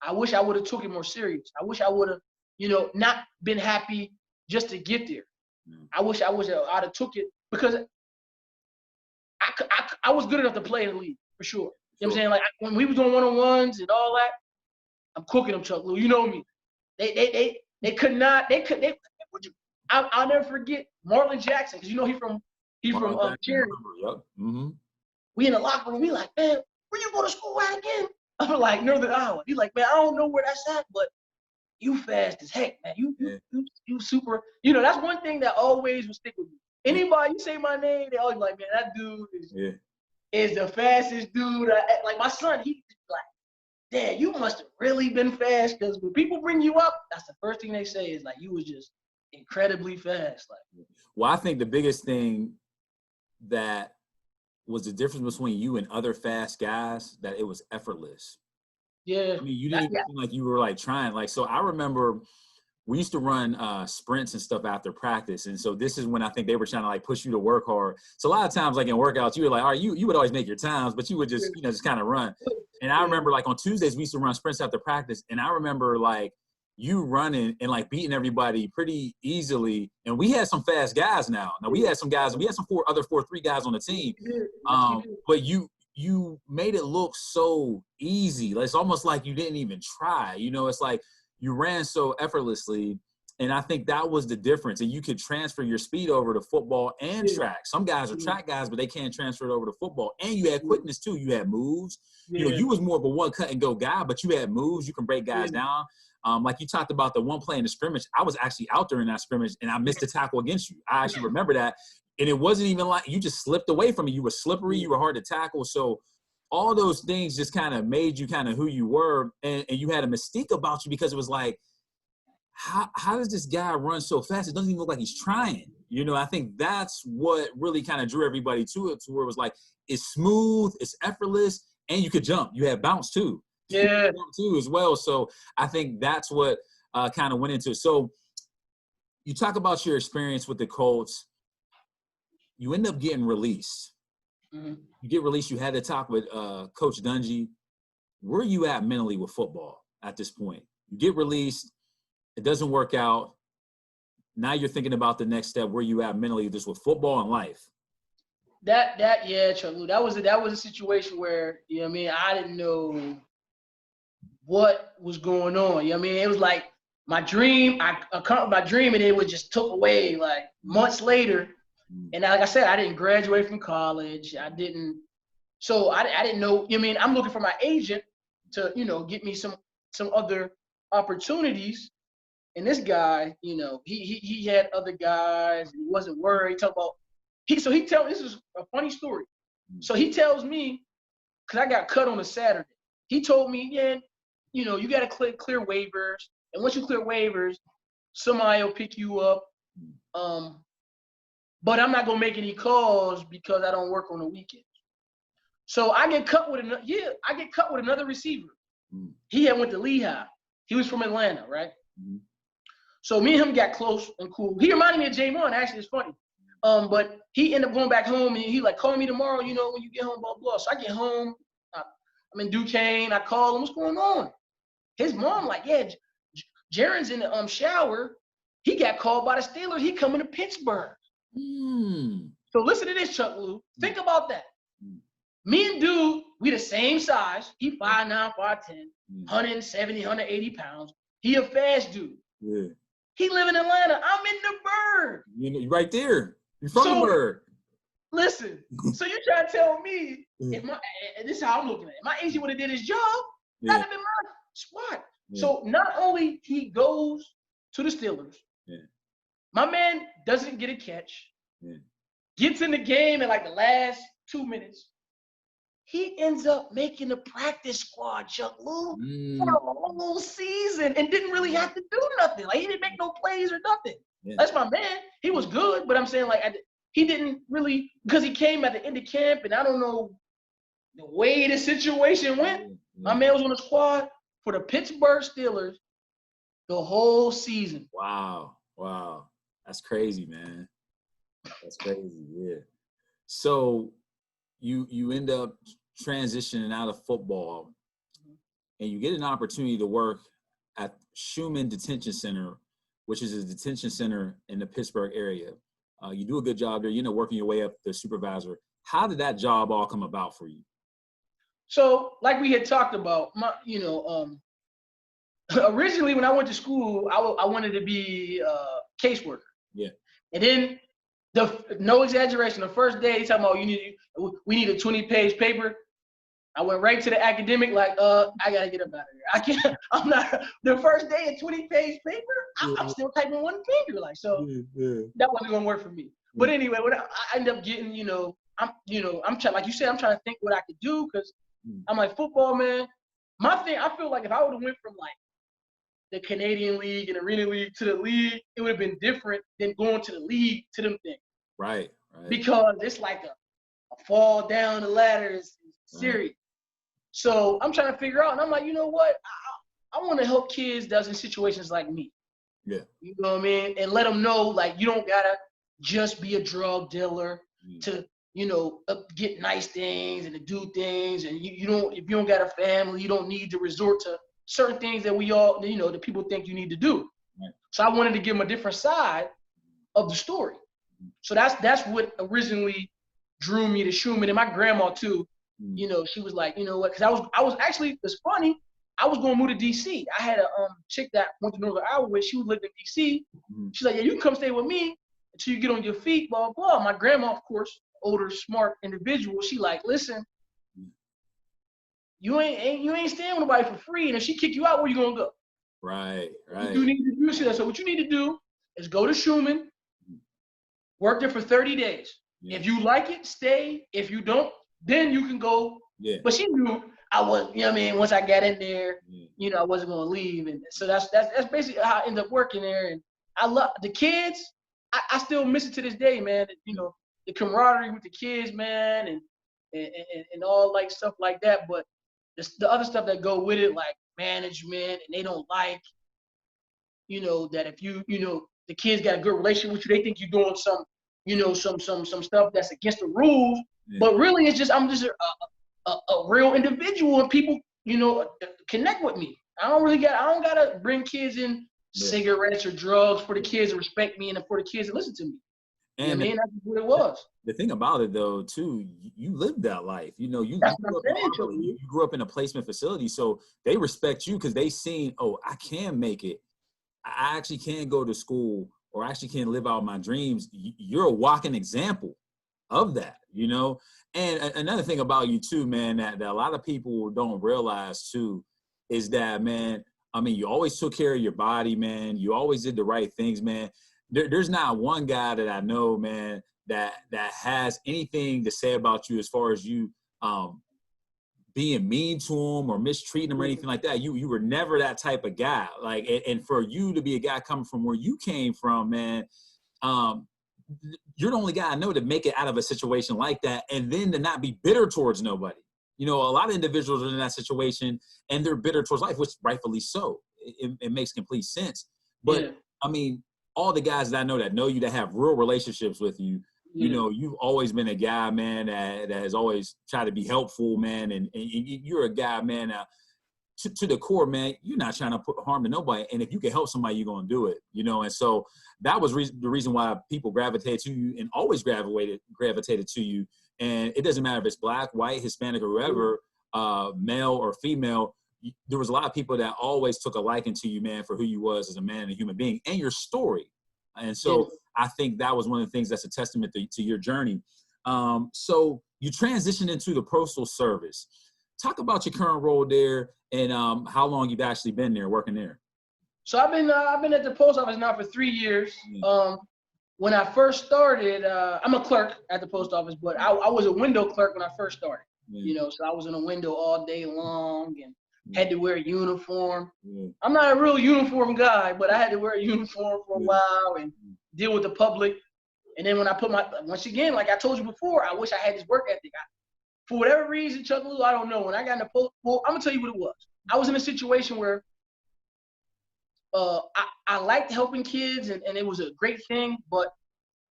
I wish I would have took it more serious. I wish I would have, not been happy just to get there. I wish I'd have took it because I was good enough to play in the league for sure. You know what I'm saying? Like when we was doing one-on-ones and all that, I'm cooking them, Chuck Lou. You know me. They could not. I'll never forget Marlon Jackson because he from Cherry. Yep. Mm-hmm. We in the locker room. We like, man, where you go to school at again? I'm like Northern Iowa. He's like, man, I don't know where that's at, but you fast as heck, man. You super. That's one thing that always will stick with me. Anybody you say my name, they always like, man, that dude is the fastest dude. Like my son, he's like, Dad, you must have really been fast because when people bring you up, that's the first thing they say is like you was just incredibly fast. Like, well, I think the biggest thing that was the difference between you and other fast guys that it was effortless. Yeah. I mean, you didn't even seem like you were like trying. Like, so I remember we used to run sprints and stuff after practice. And so this is when I think they were trying to like push you to work hard. So a lot of times like in workouts, you were like, all right, you would always make your times, but you would just, just kind of run. And I remember like on Tuesdays, we used to run sprints after practice. And I remember like you running and like beating everybody pretty easily. And we had some fast guys now. Now we had some 4-3 guys on the team. But you made it look so easy. Like, it's almost like you didn't even try. It's like you ran so effortlessly. And I think that was the difference. And you could transfer your speed over to football and track. Some guys are track guys, but they can't transfer it over to football. And you had quickness too. You had moves. You was more of a one cut and go guy, but you had moves. You can break guys down. Like you talked about the one play in the scrimmage. I was actually out there in that scrimmage and I missed a tackle against you. I actually remember that. And it wasn't even like you just slipped away from me. You were slippery. You were hard to tackle. So all those things just kind of made you kind of who you were. And you had a mystique about you because it was like, how does this guy run so fast? It doesn't even look like he's trying. I think that's what really kind of drew everybody to it, to where it was like, it's smooth, it's effortless, and you could jump. You had bounce too. Yeah. Too as well. So I think that's what kind of went into it. So you talk about your experience with the Colts. You end up getting released. Mm-hmm. You get released. You had to talk with Coach Dungy. Where are you at mentally with football at this point? You get released. It doesn't work out. Now you're thinking about the next step. Where you at mentally just with football and life? Yeah, Chuck Lou. That was a situation where, I didn't know what was going on. It was like my dream, I accomplished my dream and it was just took away like months later. And like I said, I didn't graduate from college. I didn't know, I'm looking for my agent to, get me some other opportunities. And this guy, he had other guys. He wasn't worried. He talked about This is a funny story. So he tells me, because I got cut on a Saturday. He told me, yeah, you got to clear waivers. And once you clear waivers, somebody will pick you up. But I'm not going to make any calls because I don't work on the weekends. So I get cut with another receiver. He had went to Lehigh. He was from Atlanta, right? So me and him got close and cool. He reminded me of J1, actually. It's funny. But he ended up going back home, and he like, call me tomorrow, when you get home, blah, blah. So I get home. I'm in Duquesne. I call him, what's going on? His mom like, yeah, Jaren's in the shower. He got called by the Steelers. He coming to Pittsburgh. So listen to this, Chuck Lou. Think about that. Me and dude, we the same size. He 5'9", 5'10", 170, 180 pounds. He a fast dude. Yeah. He live in Atlanta. I'm in the Burgh. You're right there. You're from the Burgh. Listen, so you trying to tell me if this is how I'm looking at it. My agent would have did his job, that'd have been my spot. Yeah. So not only he goes to the Steelers, my man doesn't get a catch, gets in the game in like the last 2 minutes. He ends up making the practice squad, Chuck Lou, for the whole season and didn't really have to do nothing. Like, he didn't make no plays or nothing. Yeah. That's my man. He was good, but I'm saying, like, he didn't really, because he came at the end of camp, and I don't know the way the situation went. My man was on the squad for the Pittsburgh Steelers the whole season. Wow. That's crazy, man. That's crazy, yeah. So you end up transitioning out of football, and you get an opportunity to work at Schumann Detention Center, which is a detention center in the Pittsburgh area. You do a good job there, working your way up the supervisor. How did that job all come about for you? So, like we had talked about, originally when I went to school, I wanted to be a caseworker. Yeah. And then, no exaggeration, the first day, he's talking about we need a 20-page paper. I went right to the academic, like, I gotta get up out of here. I can't. I'm not. The first day, a 20-page paper, I'm still typing one finger, like, so. That wasn't gonna work for me. But anyway, when I ended up getting, I'm trying, like you said, I'm trying to think what I could do, because I'm like, football, man. My thing, I feel like if I would have went from like the Canadian League and Arena League to the league, it would have been different than going to the league to them things. Right. Because it's like a fall down the ladder is serious. So I'm trying to figure out, and I'm like, you know what? I want to help kids that's in situations like me. Yeah. You know what I mean? And let them know, like, you don't gotta just be a drug dealer to, get nice things and to do things. And if you don't got a family, you don't need to resort to certain things that we all, that people think you need to do. Right. So I wanted to give them a different side of the story. So that's what originally drew me to Schumann. And my grandma too, she was like, you know what? Because I was actually, it's funny, I was going to move to DC. I had a chick that went to Northern Iowa with. She was living in DC. She's like, yeah, you can come stay with me until you get on your feet, blah, blah. My grandma, of course, older, smart individual. She like, listen, you ain't staying with nobody for free. And if she kick you out, where you gonna go? Right. You need to do that. So what you need to do is go to Schumann, work there for 30 days. Yeah. If you like it, stay. If you don't, then you can go. Yeah. But she knew I was, once I got in there, I wasn't gonna leave. And so that's basically how I ended up working there. And I love the kids. I still miss it to this day, man. The camaraderie with the kids, man, and all like stuff like that. But the other stuff that go with it, like management, and they don't like, that if the kids got a good relationship with you, they think you're doing some stuff that's against the rules. Yeah. But really, it's just I'm just a real individual, and people, connect with me. I don't gotta bring kids in cigarettes or drugs for the kids to respect me and for the kids to listen to me. And that's what it was. The thing about it, though, too, you lived that life. You grew up in a placement facility, so they respect you because they seen, I can make it. I actually can go to school, or I actually can live out my dreams. You're a walking example of that, And another thing about you, too, man, that a lot of people don't realize, too, is that, man, you always took care of your body, man. You always did the right things, man. There's not one guy that I know, man, that has anything to say about you as far as you being mean to them or mistreating them or anything like that. You were never that type of guy. Like, and for you to be a guy coming from where you came from, man, you're the only guy I know to make it out of a situation like that, and then to not be bitter towards nobody. You know, a lot of individuals are in that situation and they're bitter towards life, which rightfully so. It makes complete sense. But yeah. I mean, all the guys that I know you, that have real relationships with you, you know, you've always been a guy, man, that has always tried to be helpful, man. And you're a guy, man, to the core, man, you're not trying to put harm to nobody. And if you can help somebody, you're going to do it, you know? And so that was the reason why people gravitated to you and always gravitated to you. And it doesn't matter if it's black, white, Hispanic, or whoever, male or female. There was a lot of people that always took a liking to you, man, for who you was as a man and a human being and your story. And so I think that was one of the things that's a testament to your journey. So you transitioned into the Postal Service. Talk about your current role there and how long you've actually been there, working there. So I've been at the post office now for 3 years. When I first started, I'm a clerk at the post office, but I was a window clerk when I first started. You know, so I was in a window all day long and had to wear a uniform. I'm not a real uniform guy, but I had to wear a uniform for a while and deal with the public. And then when I put once again, like I told you before, I wish I had this work ethic. For whatever reason, Chuck Lou, I don't know. When I got in the post, well, I'm gonna tell you what it was. I was in a situation where I liked helping kids and it was a great thing, but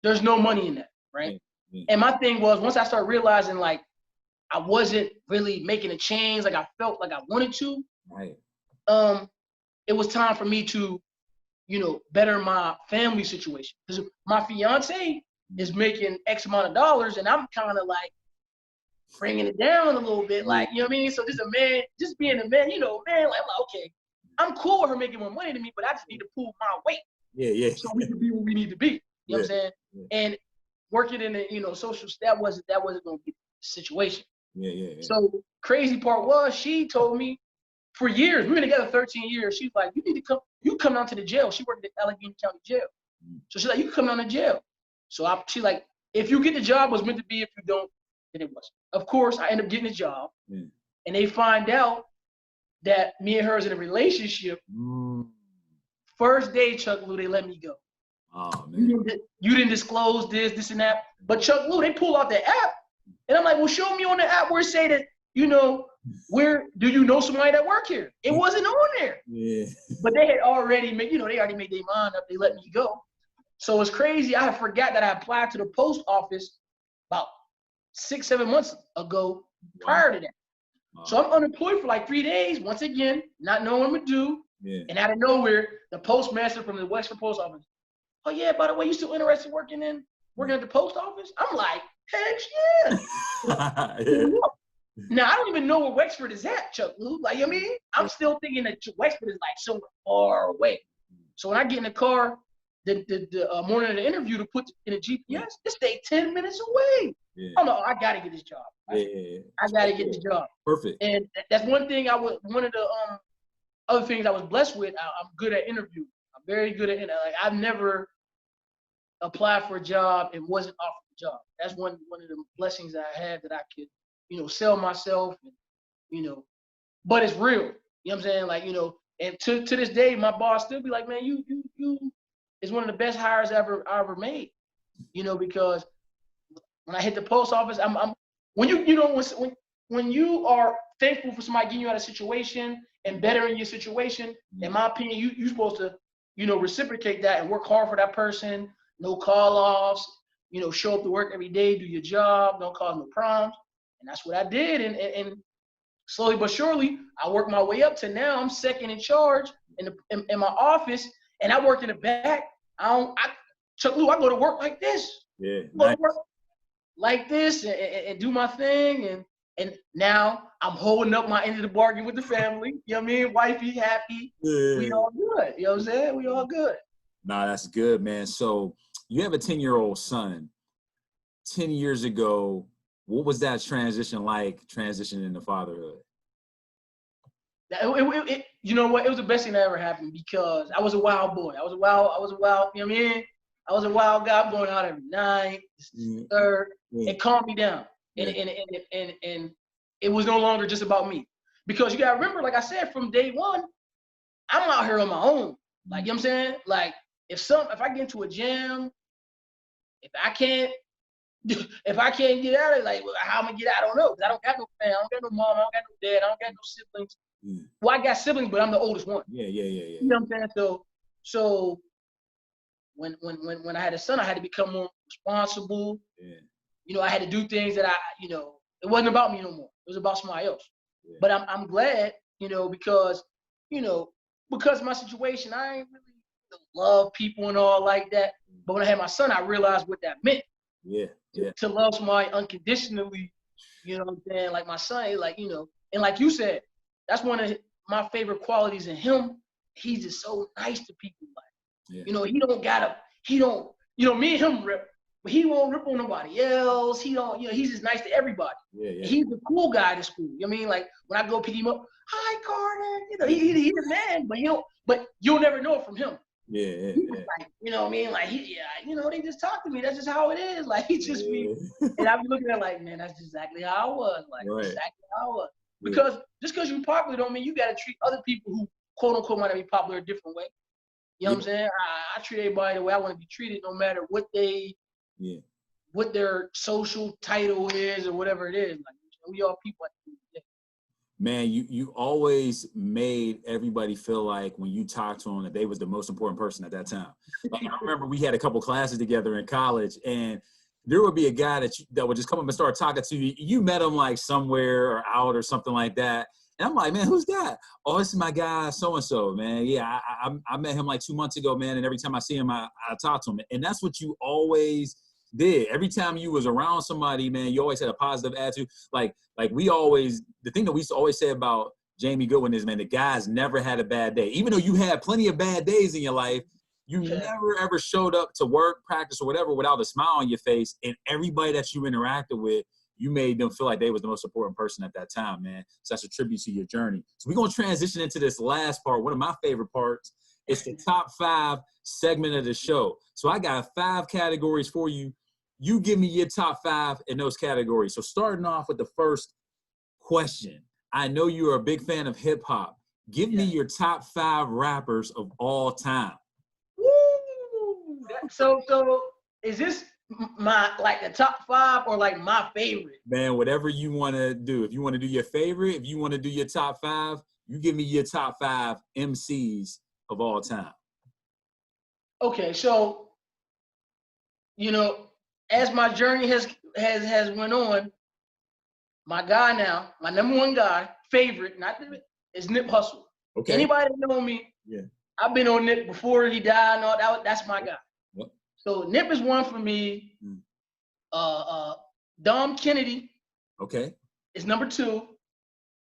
there's no money in that, right? And my thing was, once I started realizing like I wasn't really making a change like I felt like I wanted to, it was time for me to, you know, better my family situation. Because my fiance is making X amount of dollars and I'm kind of like bringing it down a little bit, like, you know what I mean? So just a man, just being a man, you know, man, like, okay, I'm cool with her making more money than me, but I just need to pull my weight. So we can be where we need to be. You know what I'm saying? And working in the, you know, social, that wasn't going to be the situation. So crazy part was, she told me for years, we've been together 13 years. She's like, you come down to the jail. She worked at Allegheny County Jail. So she's like, you can come down to jail. So she's like, if you get the job, it was meant to be. If you don't, then it wasn't. Of course, I end up getting a job, and they find out that me and her is in a relationship. First day, Chuck Lou, they let me go. Oh, man. You didn't disclose this and that. But Chuck Lou, they pull out the app, and I'm like, well, show me on the app where it say that, you know, where do you know somebody that work here? It wasn't on there. But they had already made, you know, they already made their mind up. They let me go. So it's crazy. I had forgot that I applied to the post office about 6-7 months ago prior to that. So I'm unemployed for like 3 days, once again, not knowing what to do. And out of nowhere, the postmaster from the Wexford post office, oh yeah, by the way, you still interested in working at the post office? I'm like, heck yeah. Now I don't even know where Wexford is at, Chuck Lou. Like, you know what I mean? I'm still thinking that Wexford is like somewhere far away. So when I get in the car, the morning of the interview to put in a GPS, it stayed 10 minutes away. I'm like, oh, I gotta get this job. I gotta get this job. Perfect. And that's one thing one of the other things I was blessed with. I'm good at interviewing. I'm very good at interviewing. Like, I've never applied for a job and wasn't offered a job. That's one of the blessings that I had, that I could, you know, sell myself, and, you know, but it's real. You know what I'm saying? Like, you know, and to this day, my boss still be like, man, you is one of the best hires I ever made. You know, because when I hit the post office, when you are thankful for somebody getting you out of a situation and bettering your situation, in my opinion, you're supposed to, you know, reciprocate that and work hard for that person. No call offs, you know, show up to work every day, do your job, don't cause no problems. And that's what I did. And slowly but surely, I worked my way up to now I'm second in charge in my office, and I work in the back. Chuck Lou, I go to work like this. Nice. Work like this and do my thing. And now I'm holding up my end of the bargain with the family. You know what I mean? Wifey happy. We all good. You know what I'm saying? We all good. Nah, that's good, man. So you have a 10-year-old son. 10 years ago, what was that transition like, transitioning into fatherhood? You know what? It was the best thing that ever happened, because I was a wild boy. I was a wild, you know what I mean? I was a wild guy. I'm going out every night. This is the third. It calmed me down. And it was no longer just about me. Because you gotta remember, like I said, from day one, I'm out here on my own. Like, you know what I'm saying? Like, if I get into a jam, if I can't get out of it, like, how I'm gonna get out, I don't know. Because I don't got no family, I don't got no mom, I don't got no dad, I don't got no siblings. Well, I got siblings, but I'm the oldest one. Yeah. You know what I'm saying? So when I had a son, I had to become more responsible. Yeah. You know, I had to do things that it wasn't about me no more. It was about somebody else. Yeah. But I'm glad, because of my situation, I ain't really love people and all like that. But when I had my son, I realized what that meant. Yeah. To love somebody unconditionally, you know what I'm saying? Like my son, like, and like you said, that's one of my favorite qualities in him. He's just so nice to people. Like, he don't, me and him rip, but he won't rip on nobody else. He don't, he's just nice to everybody. Yeah. He's the cool guy at school. You know what I mean? Like when I go pick him up, hi Carter, he's a man, but you'll never know it from him. Yeah. Like, you know what I mean? Like they just talk to me. That's just how it is. Like he just be, and I be looking at it like, man, that's exactly how I was. Like exactly how I was. Because just because you're popular don't mean you got to treat other people who quote unquote might not be popular a different way. You know what I'm saying? I treat everybody the way I want to be treated, no matter what what their social title is or whatever it is. Like we all people. Man, you always made everybody feel like when you talked to them that they was the most important person at that time. Like, I remember we had a couple classes together in college, and there would be a guy that would just come up and start talking to you. You met him like somewhere or out or something like that. And I'm like, man, who's that? Oh, this is my guy, so-and-so, man. Yeah, I met him like 2 months ago, man. And every time I see him, I talk to him. And that's what you always did. Every time you was around somebody, man, you always had a positive attitude. Like the thing that we used to always say about Jamie Goodwin is, man, the guy's never had a bad day. Even though you had plenty of bad days in your life, you never ever showed up to work, practice, or whatever without a smile on your face. And everybody that you interacted with, you made them feel like they was the most important person at that time, man. So that's a tribute to your journey. So we're going to transition into this last part. One of my favorite parts. It's the top 5 segment of the show. So I got 5 categories for you. You give me your top 5 in those categories. So starting off with the first question. I know you're a big fan of hip hop. Give me your top 5 rappers of all time. Woo! So is this like the top 5 or like my favorite? Man, whatever you want to do. If you want to do your favorite, if you want to do your top 5, you give me your top 5 MCs of all time. Okay, so as my journey has went on, my guy now, my number one guy, favorite, is Nip Hussle. Okay. Anybody that know me, I've been on Nip before he died and all that. That's my guy. Yep. So Nip is one for me. Dom Kennedy. Okay. Is number 2.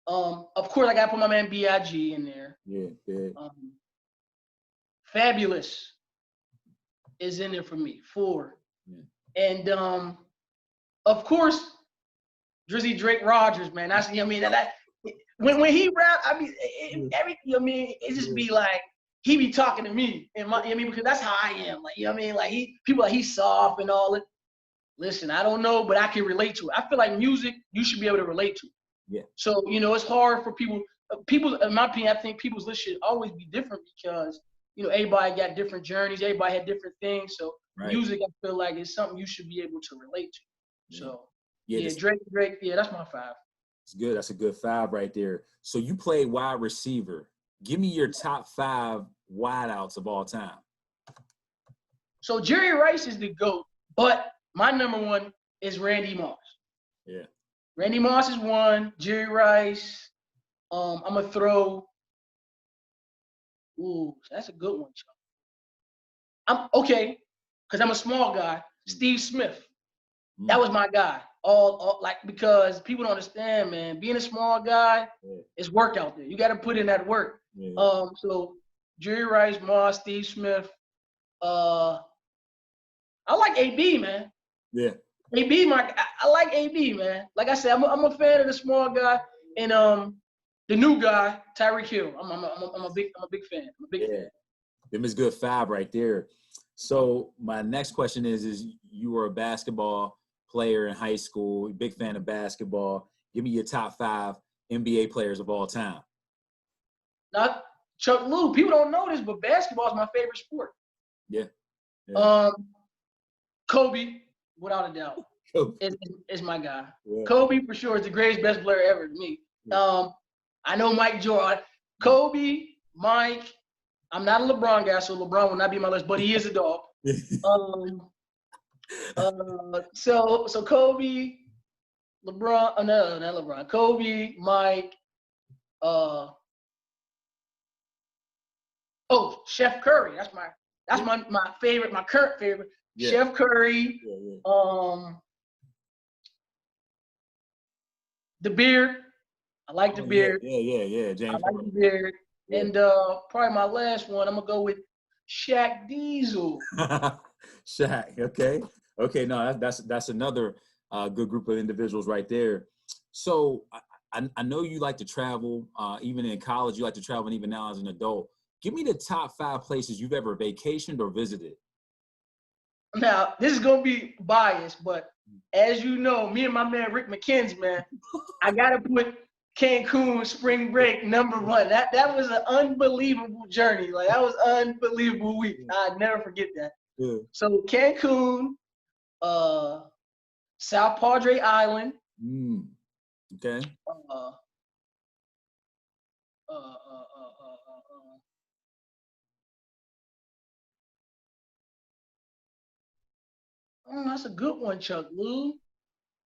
Of course, I gotta put my man B.I.G. in there. Yeah. Fabulous is in there for me. 4. Yeah. And of course, Drizzy Drake Rogers, man. That's when he rap, it just be like he be talking to me, because that's how I am. Like, like people like he's soft and all it. Listen, I don't know, but I can relate to it. I feel like music you should be able to relate to. Yeah. So it's hard for people. In my opinion, I think people's list should always be different because everybody got different journeys. Everybody had different things. So music, I feel like is something you should be able to relate to. Yeah. So Drake. Yeah, that's my 5. It's good. That's a good 5 right there. So you play wide receiver. Give me your top 5 wideouts of all time. So Jerry Rice is the GOAT, but my number 1 is Randy Moss. Yeah. Randy Moss is 1. Jerry Rice. I'm gonna throw. Ooh, that's a good one. I'm okay, because I'm a small guy. Steve Smith. That was my guy. All because people don't understand, man. Being a small guy, it's work out there. You got to put in that work. Yeah. So Jerry Rice, Moss, Steve Smith. I like AB, man. Yeah. AB, I like AB, man. Like I said, I'm a fan of the small guy and the new guy, Tyreek Hill. I'm a big fan. I'm a big fan. Them is good 5 right there. So my next question is you were a basketball player in high school, big fan of basketball. Give me your top 5 NBA players of all time. Not Chuck Lou. People don't know this, but basketball is my favorite sport. Yeah. Yeah. Kobe, without a doubt, Kobe. is my guy. Yeah. Kobe for sure is the greatest, best player ever to me. Yeah. I know Mike Jordan. Kobe, Mike. I'm not a LeBron guy, so LeBron will not be on my list, but he is a dog. So Kobe, LeBron, no, not LeBron. Kobe, Mike, Chef Curry. That's my favorite, my current favorite. Yeah. Chef Curry. Yeah. The Beard. I like the Beard. Yeah. James I like the Beard. Yeah. And probably my last one, I'm gonna go with Shaq Diesel. Shaq. Okay. No, that's another good group of individuals right there. So I know you like to travel. Even in college, you like to travel, and even now as an adult. Give me the top 5 places you've ever vacationed or visited. Now, this is gonna be biased, but as you know, me and my man Rick McKenzie, man, I gotta put Cancun spring break #1. That was an unbelievable journey. Like, that was an unbelievable week. I'd never forget that. Yeah. So Cancun, South Padre Island. Okay. That's a good one, Chuck Lou.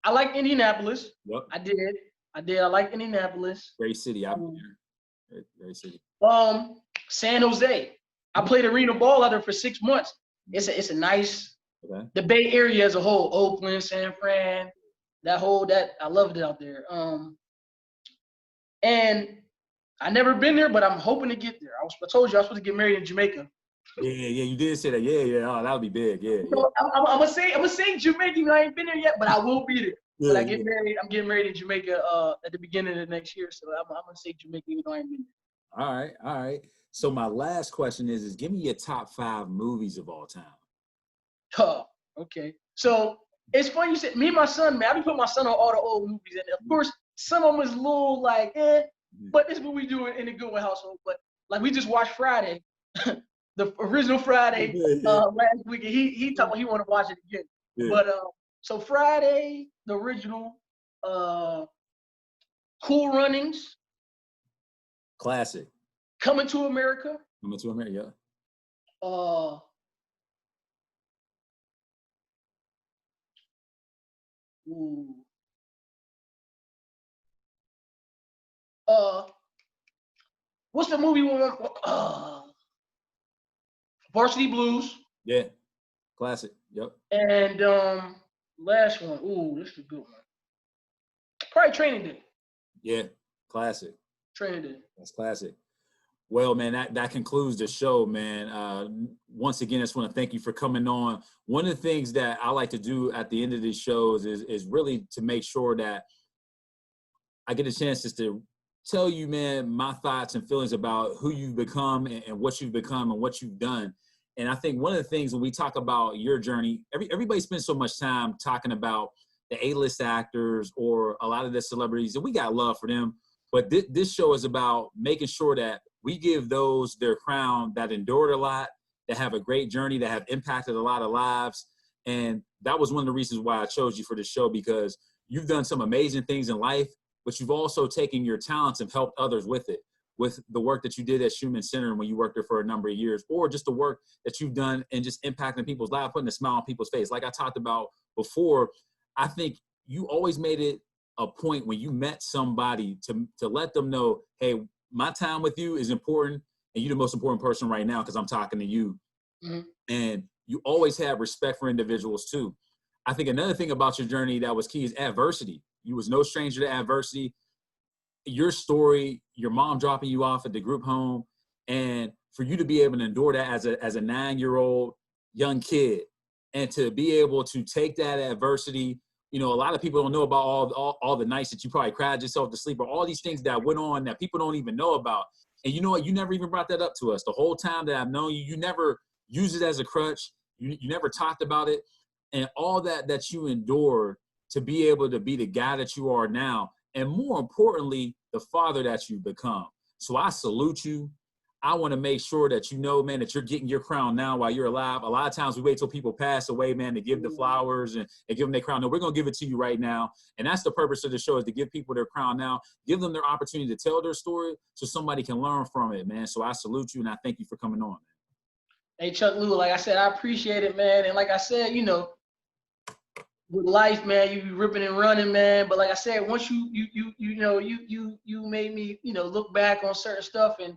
I like Indianapolis. Yep. I did. I like Indianapolis. Great city. I've been there. Great city. San Jose. I played arena ball out there for 6 months. It's a nice. Okay. The Bay Area as a whole, Oakland, San Fran, that I loved it out there. And I never been there, but I'm hoping to get there. I told you I was supposed to get married in Jamaica. Yeah, you did say that. Yeah. Oh, that would be big. Yeah. So I'm gonna say Jamaica. I ain't been there yet, but I will be there. Yeah, when I get married, I'm getting married in Jamaica at the beginning of next year. So I'm gonna say Jamaica, even though I ain't been there. All right. So my last question is give me your top 5 movies of all time. Oh, okay. So it's funny you said me and my son, man. I be putting my son on all the old movies, and of course some of them is a little like, but this is what we do in the Goodwin household. But like, we just watched Friday. The original Friday last week, and he told me he want to watch it again. Yeah. But so Friday, the original, Cool Runnings, classic. Coming to America. Yeah. What's the movie? Varsity Blues. Yeah, classic. Yep. And last one. Ooh, this is a good one. Probably Training Day. Yeah, classic. Training Day. That's classic. Well, man, that concludes the show, man. Once again, I just want to thank you for coming on. One of the things that I like to do at the end of these shows is really to make sure that I get a chance just to tell you, man, my thoughts and feelings about who you've become and what you've become and what you've done. And I think one of the things when we talk about your journey, everybody spends so much time talking about the A-list actors or a lot of the celebrities, and we got love for them. But this show is about making sure that we give those their crown that endured a lot, that have a great journey, that have impacted a lot of lives. And that was one of the reasons why I chose you for this show, because you've done some amazing things in life, but you've also taken your talents and helped others with it, with the work that you did at Schumann Center when you worked there for a number of years, or just the work that you've done and just impacting people's lives, putting a smile on people's face. Like I talked about before, I think you always made it a point when you met somebody to let them know, hey, my time with you is important, and you're the most important person right now because I'm talking to you. Mm-hmm. And you always have respect for individuals too. I think another thing about your journey that was key is adversity. You was no stranger to adversity. Your story, your mom dropping you off at the group home, and for you to be able to endure that as a 9-year-old young kid, and to be able to take that adversity. You know, a lot of people don't know about all the nights that you probably cried yourself to sleep, or all these things that went on that people don't even know about. And you know what? You never even brought that up to us. The whole time that I've known you, you never used it as a crutch. You never talked about it. And all that you endured to be able to be the guy that you are now, and more importantly, the father that you've become. So I salute you. I want to make sure that you know, man, that you're getting your crown now while you're alive. A lot of times we wait till people pass away, man, to give the flowers and give them their crown. No, we're going to give it to you right now. And that's the purpose of the show, is to give people their crown now, give them their opportunity to tell their story so somebody can learn from it, man. So I salute you, and I thank you for coming on, man. Hey, Chuck Lou, like I said, I appreciate it, man. And like I said, you know, with life, man, you be ripping and running, man. But like I said, once you made me, you know, look back on certain stuff, and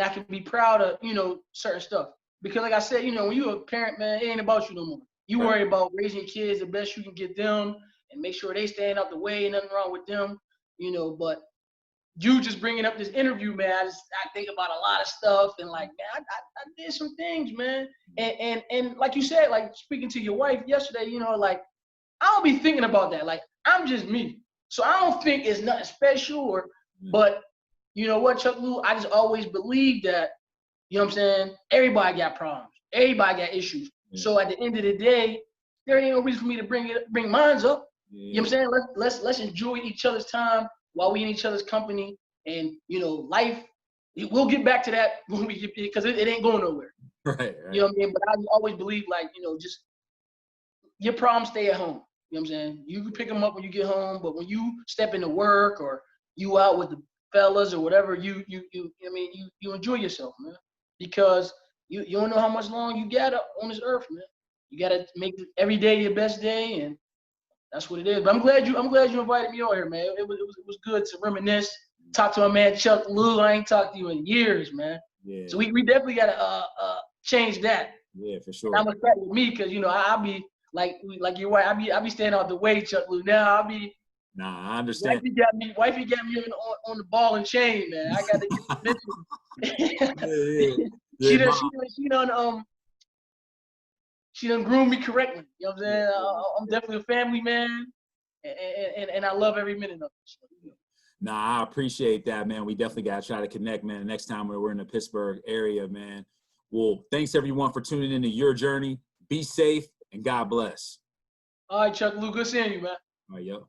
I can be proud of, you know, certain stuff. Because like I said, you know, when you're a parent, man, it ain't about you no more. You worry about raising kids the best you can get them and make sure they stand out the way, nothing wrong with them, you know. But you just bringing up this interview, man, I think about a lot of stuff, and like, man, I did some things, man. And like you said, like speaking to your wife yesterday, you know, like, I don't be thinking about that. Like, I'm just me. So I don't think it's nothing special, but you know what, Chuck Lou, I just always believe that, you know what I'm saying, everybody got problems. Everybody got issues. Yeah. So at the end of the day, there ain't no reason for me to bring mine up. Yeah. You know what I'm saying? Let's enjoy each other's time while we in each other's company. And, you know, life, we'll get back to that when we get, because it ain't going nowhere. Right. You know what I mean? But I always believe, like, you know, just your problems stay at home. You know what I'm saying? You can pick them up when you get home, but when you step into work or you out with the fellas or whatever, you enjoy yourself, man, because you don't know how much long you got on this earth, man. You got to make every day your best day, and that's what it is. But I'm glad you invited me on here, man. It was good to reminisce, talk to my man Chuck Lou. I ain't talked to you in years, man. Yeah. So we definitely got to change that. Yeah, for sure. And I'm gonna start with me, because you know I'll be like your wife. I be staying out the way, Chuck Lou. Now I'll be. Nah, I understand. Wifey got me on the ball and chain, man. I got to get permission. She done groomed me correctly. You know what I'm saying? I'm definitely a family man, and I love every minute of it. Nah, I appreciate that, man. We definitely got to try to connect, man. The next time we're in the Pittsburgh area, man. Well, thanks everyone for tuning into your journey. Be safe and God bless. All right, Chuck Lou, good seeing you, man. All right, yo.